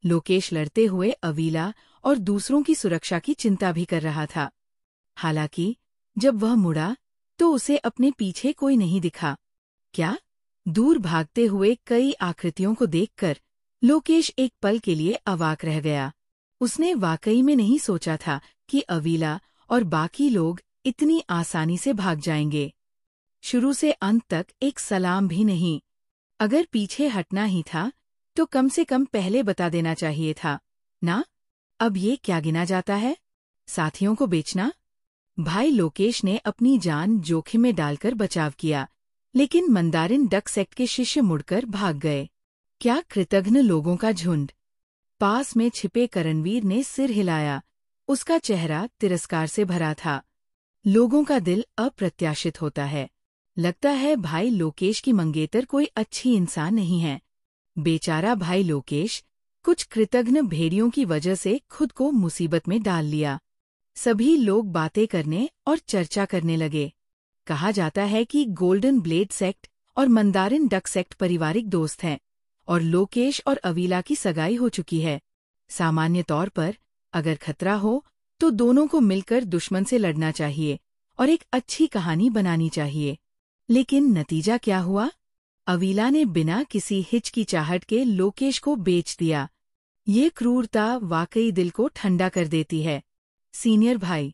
लोकेश लड़ते हुए अवीला और दूसरों की सुरक्षा की चिंता भी कर रहा था। हालांकि जब वह मुड़ा तो उसे अपने पीछे कोई नहीं दिखा। क्या? दूर भागते हुए कई आकृतियों को देखकर लोकेश एक पल के लिए अवाक रह गया। उसने वाकई में नहीं सोचा था कि अवीला और बाकी लोग इतनी आसानी से भाग जाएंगे। शुरू से अंत तक एक सलाम भी नहीं। अगर पीछे हटना ही था तो कम से कम पहले बता देना चाहिए था ना? अब ये क्या गिना जाता है? साथियों को बेचना? भाई लोकेश ने अपनी जान जोखिम में डालकर बचाव किया, लेकिन मंदारिन डक सेक्ट के शिष्य मुड़कर भाग गए। क्या कृतघ्न लोगों का झुंड! पास में छिपे करणवीर ने सिर हिलाया। उसका चेहरा तिरस्कार से भरा था। लोगों का दिल अप्रत्याशित होता है। लगता है भाई लोकेश की मंगेतर कोई अच्छी इंसान नहीं है। बेचारा भाई लोकेश कुछ कृतघ्न भेड़ियों की वजह से खुद को मुसीबत में डाल लिया। सभी लोग बातें करने और चर्चा करने लगे। कहा जाता है कि गोल्डन ब्लेड सेक्ट और मंदारिन डक सेक्ट पारिवारिक दोस्त हैं और लोकेश और अवीला की सगाई हो चुकी है। सामान्य तौर पर अगर खतरा हो तो दोनों को मिलकर दुश्मन से लड़ना चाहिए और एक अच्छी कहानी बनानी चाहिए। लेकिन नतीजा क्या हुआ? अवीला ने बिना किसी हिचकिचाहट के लोकेश को बेच दिया। ये क्रूरता वाकई दिल को ठंडा कर देती है। सीनियर भाई,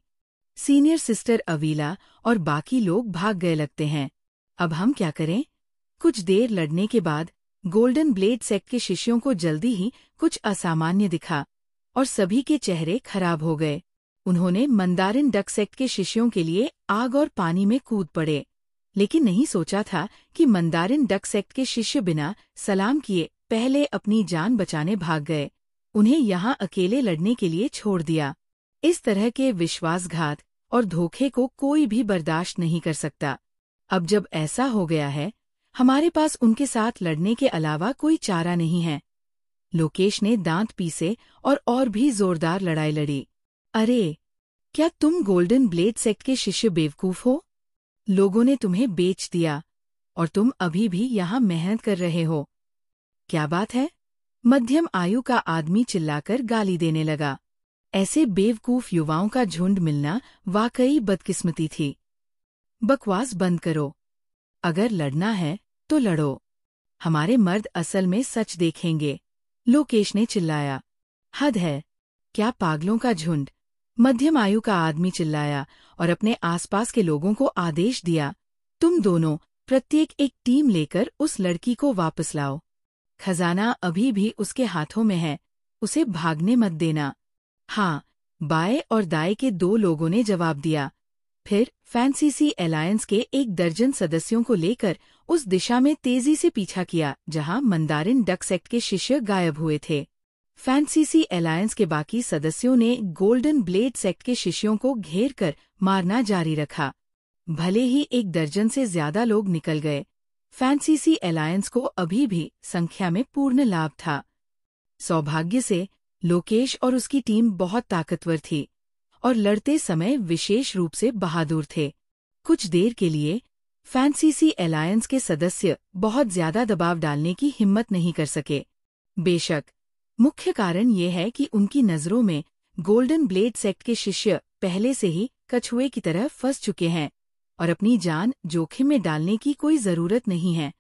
सीनियर सिस्टर अवीला और बाकी लोग भाग गए लगते हैं। अब हम क्या करें? कुछ देर लड़ने के बाद गोल्डन ब्लेड सेक्ट के शिष्यों को जल्दी ही कुछ असामान्य दिखा और सभी के चेहरे खराब हो गए। उन्होंने मंदारिन डक सेक्ट के शिष्यों के लिए आग और पानी में कूद पड़े, लेकिन नहीं सोचा था कि मंदारिन डक सेक्ट के शिष्य बिना सलाम किए पहले अपनी जान बचाने भाग गए। उन्हें यहाँ अकेले लड़ने के लिए छोड़ दिया। इस तरह के विश्वासघात और धोखे को कोई भी बर्दाश्त नहीं कर सकता। अब जब ऐसा हो गया है, हमारे पास उनके साथ लड़ने के अलावा कोई चारा नहीं है। लोकेश ने दांत पीसे और भी जोरदार लड़ाई लड़ी। अरे, क्या तुम गोल्डन ब्लेड सेक्ट के शिष्य बेवकूफ हो? लोगों ने तुम्हें बेच दिया और तुम अभी भी यहाँ मेहनत कर रहे हो। क्या बात है? मध्यम आयु का आदमी चिल्लाकर गाली देने लगा। ऐसे बेवकूफ युवाओं का झुंड मिलना वाकई बदकिस्मती थी। बकवास बंद करो। अगर लड़ना है तो लड़ो। हमारे मर्द असल में सच देखेंगे, लोकेश ने चिल्लाया। हद है, क्या पागलों का झुंड? मध्यम आयु का आदमी चिल्लाया और अपने आसपास के लोगों को आदेश दिया, तुम दोनों प्रत्येक एक टीम लेकर उस लड़की को वापस लाओ। खजाना अभी भी उसके हाथों में है, उसे भागने मत देना। हाँ, बाएं और दाएं के 2 लोगों ने जवाब दिया। फिर फैंसीसी अलायंस के 1 दर्जन सदस्यों को लेकर उस दिशा में तेजी से पीछा किया जहां मंदारिन डक सेक्ट के शिष्य गायब हुए थे। फैंसीसी अलायंस के बाकी सदस्यों ने गोल्डन ब्लेड सेक्ट के शिष्यों को घेर कर मारना जारी रखा। भले ही 1 दर्जन से ज्यादा लोग निकल गए, फैंसीसी अलायंस को अभी भी संख्या में पूर्ण लाभ था। सौभाग्य से लोकेश और उसकी टीम बहुत ताकतवर थी और लड़ते समय विशेष रूप से बहादुर थे। कुछ देर के लिए फैंसीसी अलायंस के सदस्य बहुत ज्यादा दबाव डालने की हिम्मत नहीं कर सके। बेशक, मुख्य कारण ये है कि उनकी नज़रों में गोल्डन ब्लेड सेक्ट के शिष्य पहले से ही कछुए की तरह फंस चुके हैं और अपनी जान जोखिम में डालने की कोई जरूरत नहीं है।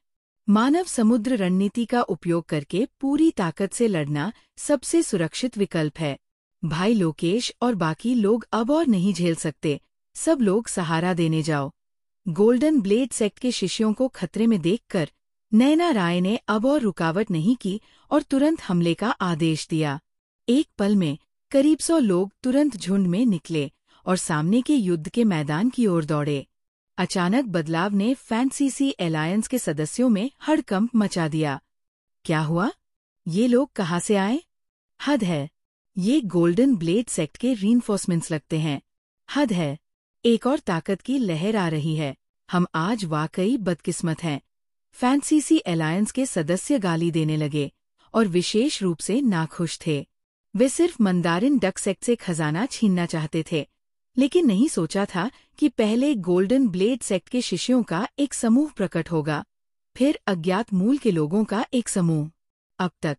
मानव समुद्र रणनीति का उपयोग करके पूरी ताकत से लड़ना सबसे सुरक्षित विकल्प है। भाई लोकेश और बाकी लोग अब और नहीं झेल सकते, सब लोग सहारा देने जाओ। गोल्डन ब्लेड सेक्ट के शिष्यों को खतरे में देखकर नैना राय ने अब और रुकावट नहीं की और तुरंत हमले का आदेश दिया। एक पल में करीब 100 लोग तुरंत झुंड में निकले और सामने के युद्ध के मैदान की ओर दौड़े। अचानक बदलाव ने फैंसीसी अलायंस के सदस्यों में हड़कंप मचा दिया। क्या हुआ? ये लोग कहाँ से आए? हद है, ये गोल्डन ब्लेड सेक्ट के रीइंफोर्समेंट्स लगते हैं। हद है, एक और ताकत की लहर आ रही है। हम आज वाकई बदकिस्मत हैं। फैंसीसी अलायंस के सदस्य गाली देने लगे और विशेष रूप से नाखुश थे। वे सिर्फ मंदारिन डक सेक्ट से खजाना छीनना चाहते थे, लेकिन नहीं सोचा था कि पहले गोल्डन ब्लेड सेक्ट के शिष्यों का एक समूह प्रकट होगा, फिर अज्ञात मूल के लोगों का एक समूह। अब तक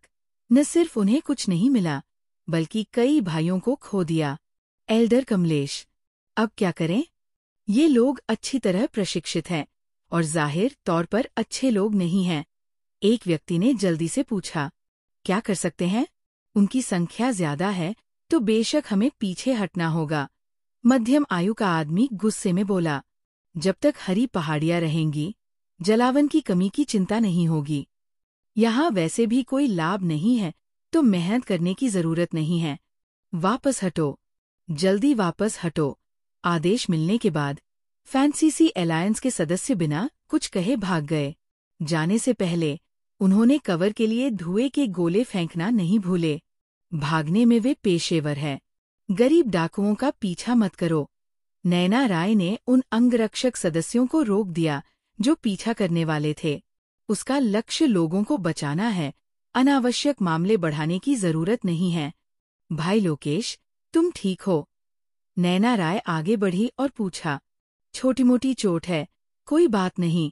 न सिर्फ उन्हें कुछ नहीं मिला, बल्कि कई भाइयों को खो दिया। एल्डर कमलेश, अब क्या करें? ये लोग अच्छी तरह प्रशिक्षित हैं और जाहिर तौर पर अच्छे लोग नहीं हैं। एक व्यक्ति ने जल्दी से पूछा, क्या कर सकते हैं? उनकी संख्या ज्यादा है तो बेशक हमें पीछे हटना होगा। मध्यम आयु का आदमी गुस्से में बोला, जब तक हरी पहाड़ियां रहेंगी, जलावन की कमी की चिंता नहीं होगी। यहाँ वैसे भी कोई लाभ नहीं है, तो मेहनत करने की जरूरत नहीं है। वापस हटो, जल्दी वापस हटो। आदेश मिलने के बाद फैंसीसी अलायंस के सदस्य बिना कुछ कहे भाग गए। जाने से पहले उन्होंने कवर के लिए धुएं के गोले फेंकना नहीं भूले। भागने में वे पेशेवर हैं। गरीब डाकुओं का पीछा मत करो। नैना राय ने उन अंगरक्षक सदस्यों को रोक दिया जो पीछा करने वाले थे। उसका लक्ष्य लोगों को बचाना है, अनावश्यक मामले बढ़ाने की जरूरत नहीं है। भाई लोकेश, तुम ठीक हो? नैना राय आगे बढ़ी और पूछा। छोटी मोटी चोट है, कोई बात नहीं।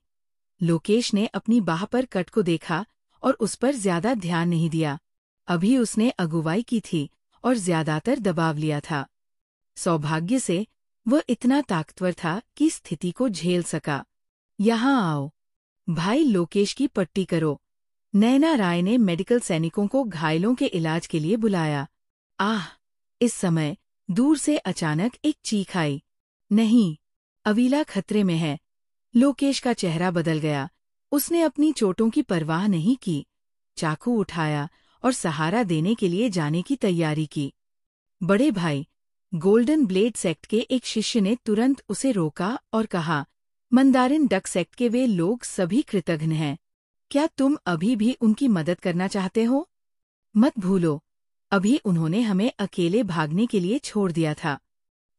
लोकेश ने अपनी बाह पर कट को देखा और उस पर ज्यादा ध्यान नहीं दिया। अभी उसने अगुवाई की थी और ज्यादातर दबाव लिया था। सौभाग्य से वह इतना ताकतवर था कि स्थिति को झेल सका। यहाँ आओ। भाई लोकेश की पट्टी करो। नैना राय ने मेडिकल सैनिकों को घायलों के इलाज के लिए बुलाया। आह! इस समय दूर से अचानक एक चीख आई। नहीं, अवीला खतरे में है। लोकेश का चेहरा बदल गया। उसने अपनी चोटों की परवाह नहीं की, चाकू उठाया और सहारा देने के लिए जाने की तैयारी की। बड़े भाई, गोल्डन ब्लेड सेक्ट के एक शिष्य ने तुरंत उसे रोका और कहा, मंदारिन डक सेक्ट के वे लोग सभी कृतघ्न हैं। क्या तुम अभी भी उनकी मदद करना चाहते हो? मत भूलो, अभी उन्होंने हमें अकेले भागने के लिए छोड़ दिया था।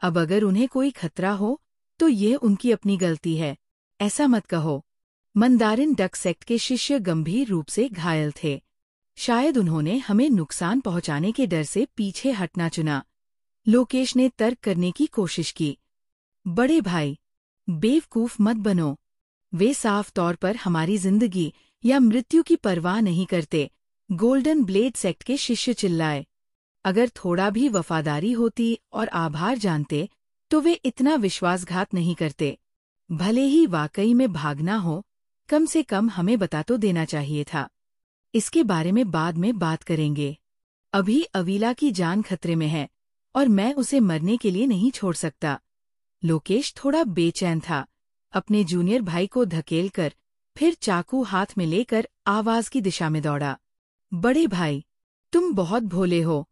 अब अगर उन्हें कोई खतरा हो तो ये उनकी अपनी गलती है, ऐसा मत कहो। मंदारिन डक सेक्ट के शिष्य गंभीर रूप से घायल थे। शायद उन्होंने हमें नुकसान पहुंचाने के डर से पीछे हटना चुना। लोकेश ने तर्क करने की कोशिश की। बड़े भाई, बेवकूफ मत बनो। वे साफ तौर पर हमारी जिंदगी या मृत्यु की परवाह नहीं करते, गोल्डन ब्लेड सेक्ट के शिष्य चिल्लाए। अगर थोड़ा भी वफादारी होती और आभार जानते तो वे इतना विश्वासघात नहीं करते। भले ही वाकई में भागना हो, कम से कम हमें बता तो देना चाहिए था। इसके बारे में बाद में बात करेंगे। अभी अवीला की जान खतरे में है और मैं उसे मरने के लिए नहीं छोड़ सकता। लोकेश थोड़ा बेचैन था। अपने जूनियर भाई को धकेलकर फिर चाकू हाथ में लेकर आवाज की दिशा में दौड़ा। बड़े भाई, तुम बहुत भोले हो।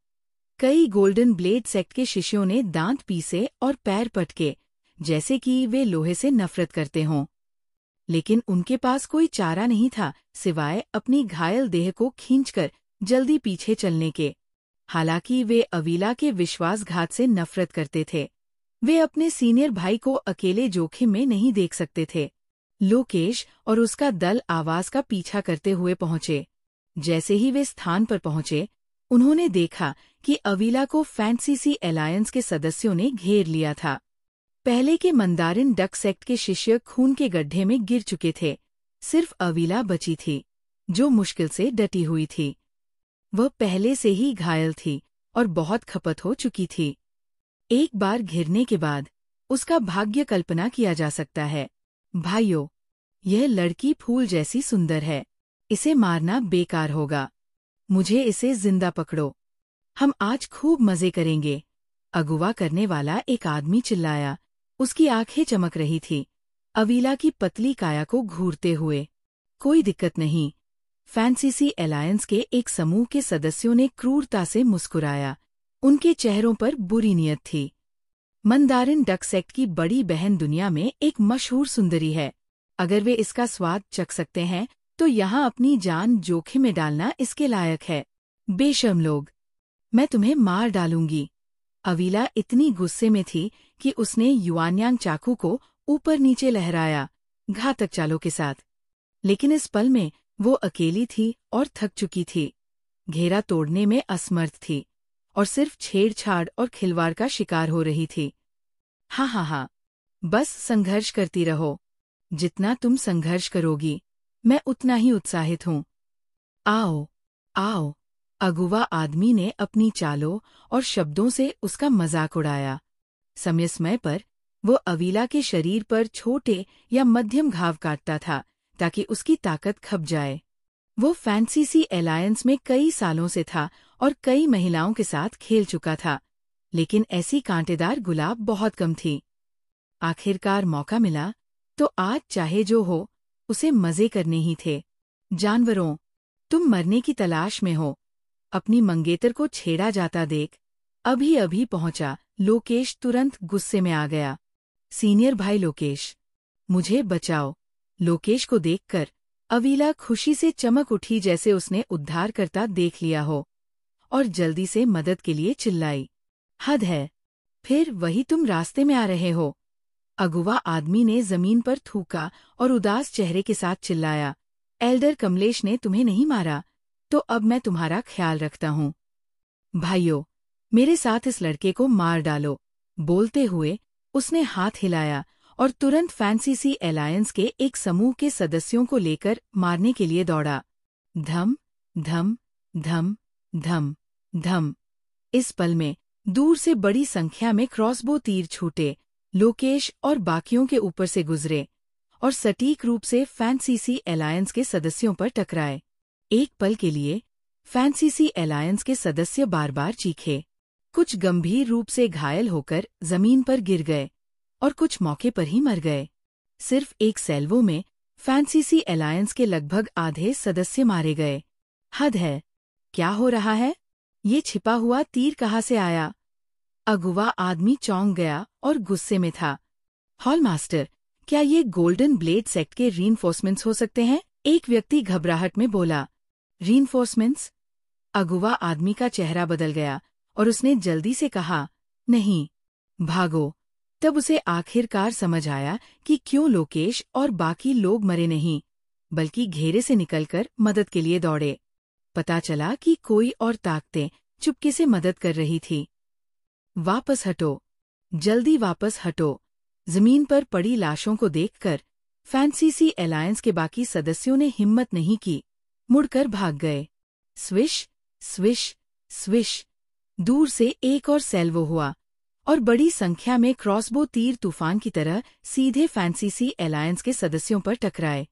कई गोल्डन ब्लेड सेक्ट के शिष्यों ने दांत पीसे और पैर पटके, जैसे कि वे लोहे से नफरत करते हों। लेकिन उनके पास कोई चारा नहीं था सिवाय अपनी घायल देह को खींचकर जल्दी पीछे चलने के। हालांकि वे अवीला के विश्वासघात से नफरत करते थे, वे अपने सीनियर भाई को अकेले जोखिम में नहीं देख सकते थे। लोकेश और उसका दल आवाज का पीछा करते हुए पहुंचे। जैसे ही वे स्थान पर पहुंचे, उन्होंने देखा कि अवीला को फैंसीसी अलायंस के सदस्यों ने घेर लिया था। पहले के मंदारिन डक सेक्ट के शिष्य खून के गड्ढे में गिर चुके थे। सिर्फ अवीला बची थी, जो मुश्किल से डटी हुई थी। वह पहले से ही घायल थी और बहुत खपत हो चुकी थी। एक बार घिरने के बाद उसका भाग्य कल्पना किया जा सकता है। भाइयों, यह लड़की फूल जैसी सुंदर है। इसे मारना बेकार होगा। मुझे इसे जिंदा पकड़ो। हम आज खूब मजे करेंगे। अगुवा करने वाला एक आदमी चिल्लाया। उसकी आंखें चमक रही थी, अवीला की पतली काया को घूरते हुए। कोई दिक्कत नहीं। फैंसीसी अलायंस के एक समूह के सदस्यों ने क्रूरता से मुस्कुराया। उनके चेहरों पर बुरी नियत थी। मंदारिन डक सेक्ट की बड़ी बहन दुनिया में एक मशहूर सुंदरी है। अगर वे इसका स्वाद चख सकते हैं तो यहाँ अपनी जान जोखिम में डालना इसके लायक है। बेशर्म लोग, मैं तुम्हें मार डालूंगी। अवीला इतनी गुस्से में थी कि उसने युआनयांग चाकू को ऊपर नीचे लहराया, घातक चालों के साथ। लेकिन इस पल में वो अकेली थी और थक चुकी थी। घेरा तोड़ने में असमर्थ थी और सिर्फ छेड़छाड़ और खिलवाड़ का शिकार हो रही थी। हाँ, बस संघर्ष करती रहो। जितना तुम संघर्ष करोगी, मैं उतना ही उत्साहित हूँ। आओ, आओ। अगुवा आदमी ने अपनी चालों और शब्दों से उसका मजाक उड़ाया। समय समय पर वो अवीला के शरीर पर छोटे या मध्यम घाव काटता था ताकि उसकी ताकत खप जाए। वो फैंसीसी अलायंस में कई सालों से था और कई महिलाओं के साथ खेल चुका था, लेकिन ऐसी कांटेदार गुलाब बहुत कम थी। आखिरकार मौका मिला तो आज चाहे जो हो, उसे मजे करने ही थे। जानवरों, तुम मरने की तलाश में हो। अपनी मंगेतर को छेड़ा जाता देख अभी अभी पहुंचा लोकेश तुरंत गुस्से में आ गया। सीनियर भाई लोकेश, मुझे बचाओ। लोकेश को देखकर अवीला खुशी से चमक उठी जैसे उसने उद्धारकर्ता देख लिया हो, और जल्दी से मदद के लिए चिल्लाई। हद है, फिर वही तुम रास्ते में आ रहे हो। अगुवा आदमी ने जमीन पर थूका और उदास चेहरे के साथ चिल्लाया। एल्डर कमलेश ने तुम्हें नहीं मारा, तो अब मैं तुम्हारा ख्याल रखता हूँ। भाइयों, मेरे साथ इस लड़के को मार डालो। बोलते हुए उसने हाथ हिलाया और तुरंत फैंसीसी अलायंस के एक समूह के सदस्यों को लेकर मारने के लिए दौड़ा। धम, धम, धम, धम, धम। इस पल में दूर से बड़ी संख्या में क्रॉसबो तीर छूटे, लोकेश और बाकियों के ऊपर से गुजरे और सटीक रूप से फैंसीसी अलायंस के सदस्यों पर टकराए। एक पल के लिए फैंसीसी अलायंस के सदस्य बार बार चीखे। कुछ गंभीर रूप से घायल होकर जमीन पर गिर गए और कुछ मौके पर ही मर गए। सिर्फ एक सैल्वो में फैंसीसी अलायंस के लगभग आधे सदस्य मारे गए। हद है, क्या हो रहा है? ये छिपा हुआ तीर कहाँ से आया? अगुवा आदमी चौंक गया और गुस्से में था। हॉलमास्टर, क्या ये गोल्डन ब्लेड सेक्ट के रीइंफोर्समेंट्स हो सकते हैं? एक व्यक्ति घबराहट में बोला। रीइंफोर्समेंट्स? अगुवा आदमी का चेहरा बदल गया और उसने जल्दी से कहा, नहीं, भागो। तब उसे आखिरकार समझ आया कि क्यों लोकेश और बाकी लोग मरे नहीं। बल्कि घेरे से निकलकर मदद के लिए दौड़े। पता चला कि कोई और ताकतें चुपके से मदद कर रही थी। वापस हटो, जल्दी वापस हटो। जमीन पर पड़ी लाशों को देखकर फैंसीसी अलायंस के बाकी सदस्यों ने हिम्मत नहीं की, मुड़कर भाग गए। Swish, swish, swish. दूर से एक और सैल्वो हुआ और बड़ी संख्या में क्रॉसबो तीर तूफान की तरह सीधे फैंसीसी अलायंस के सदस्यों पर टकराए।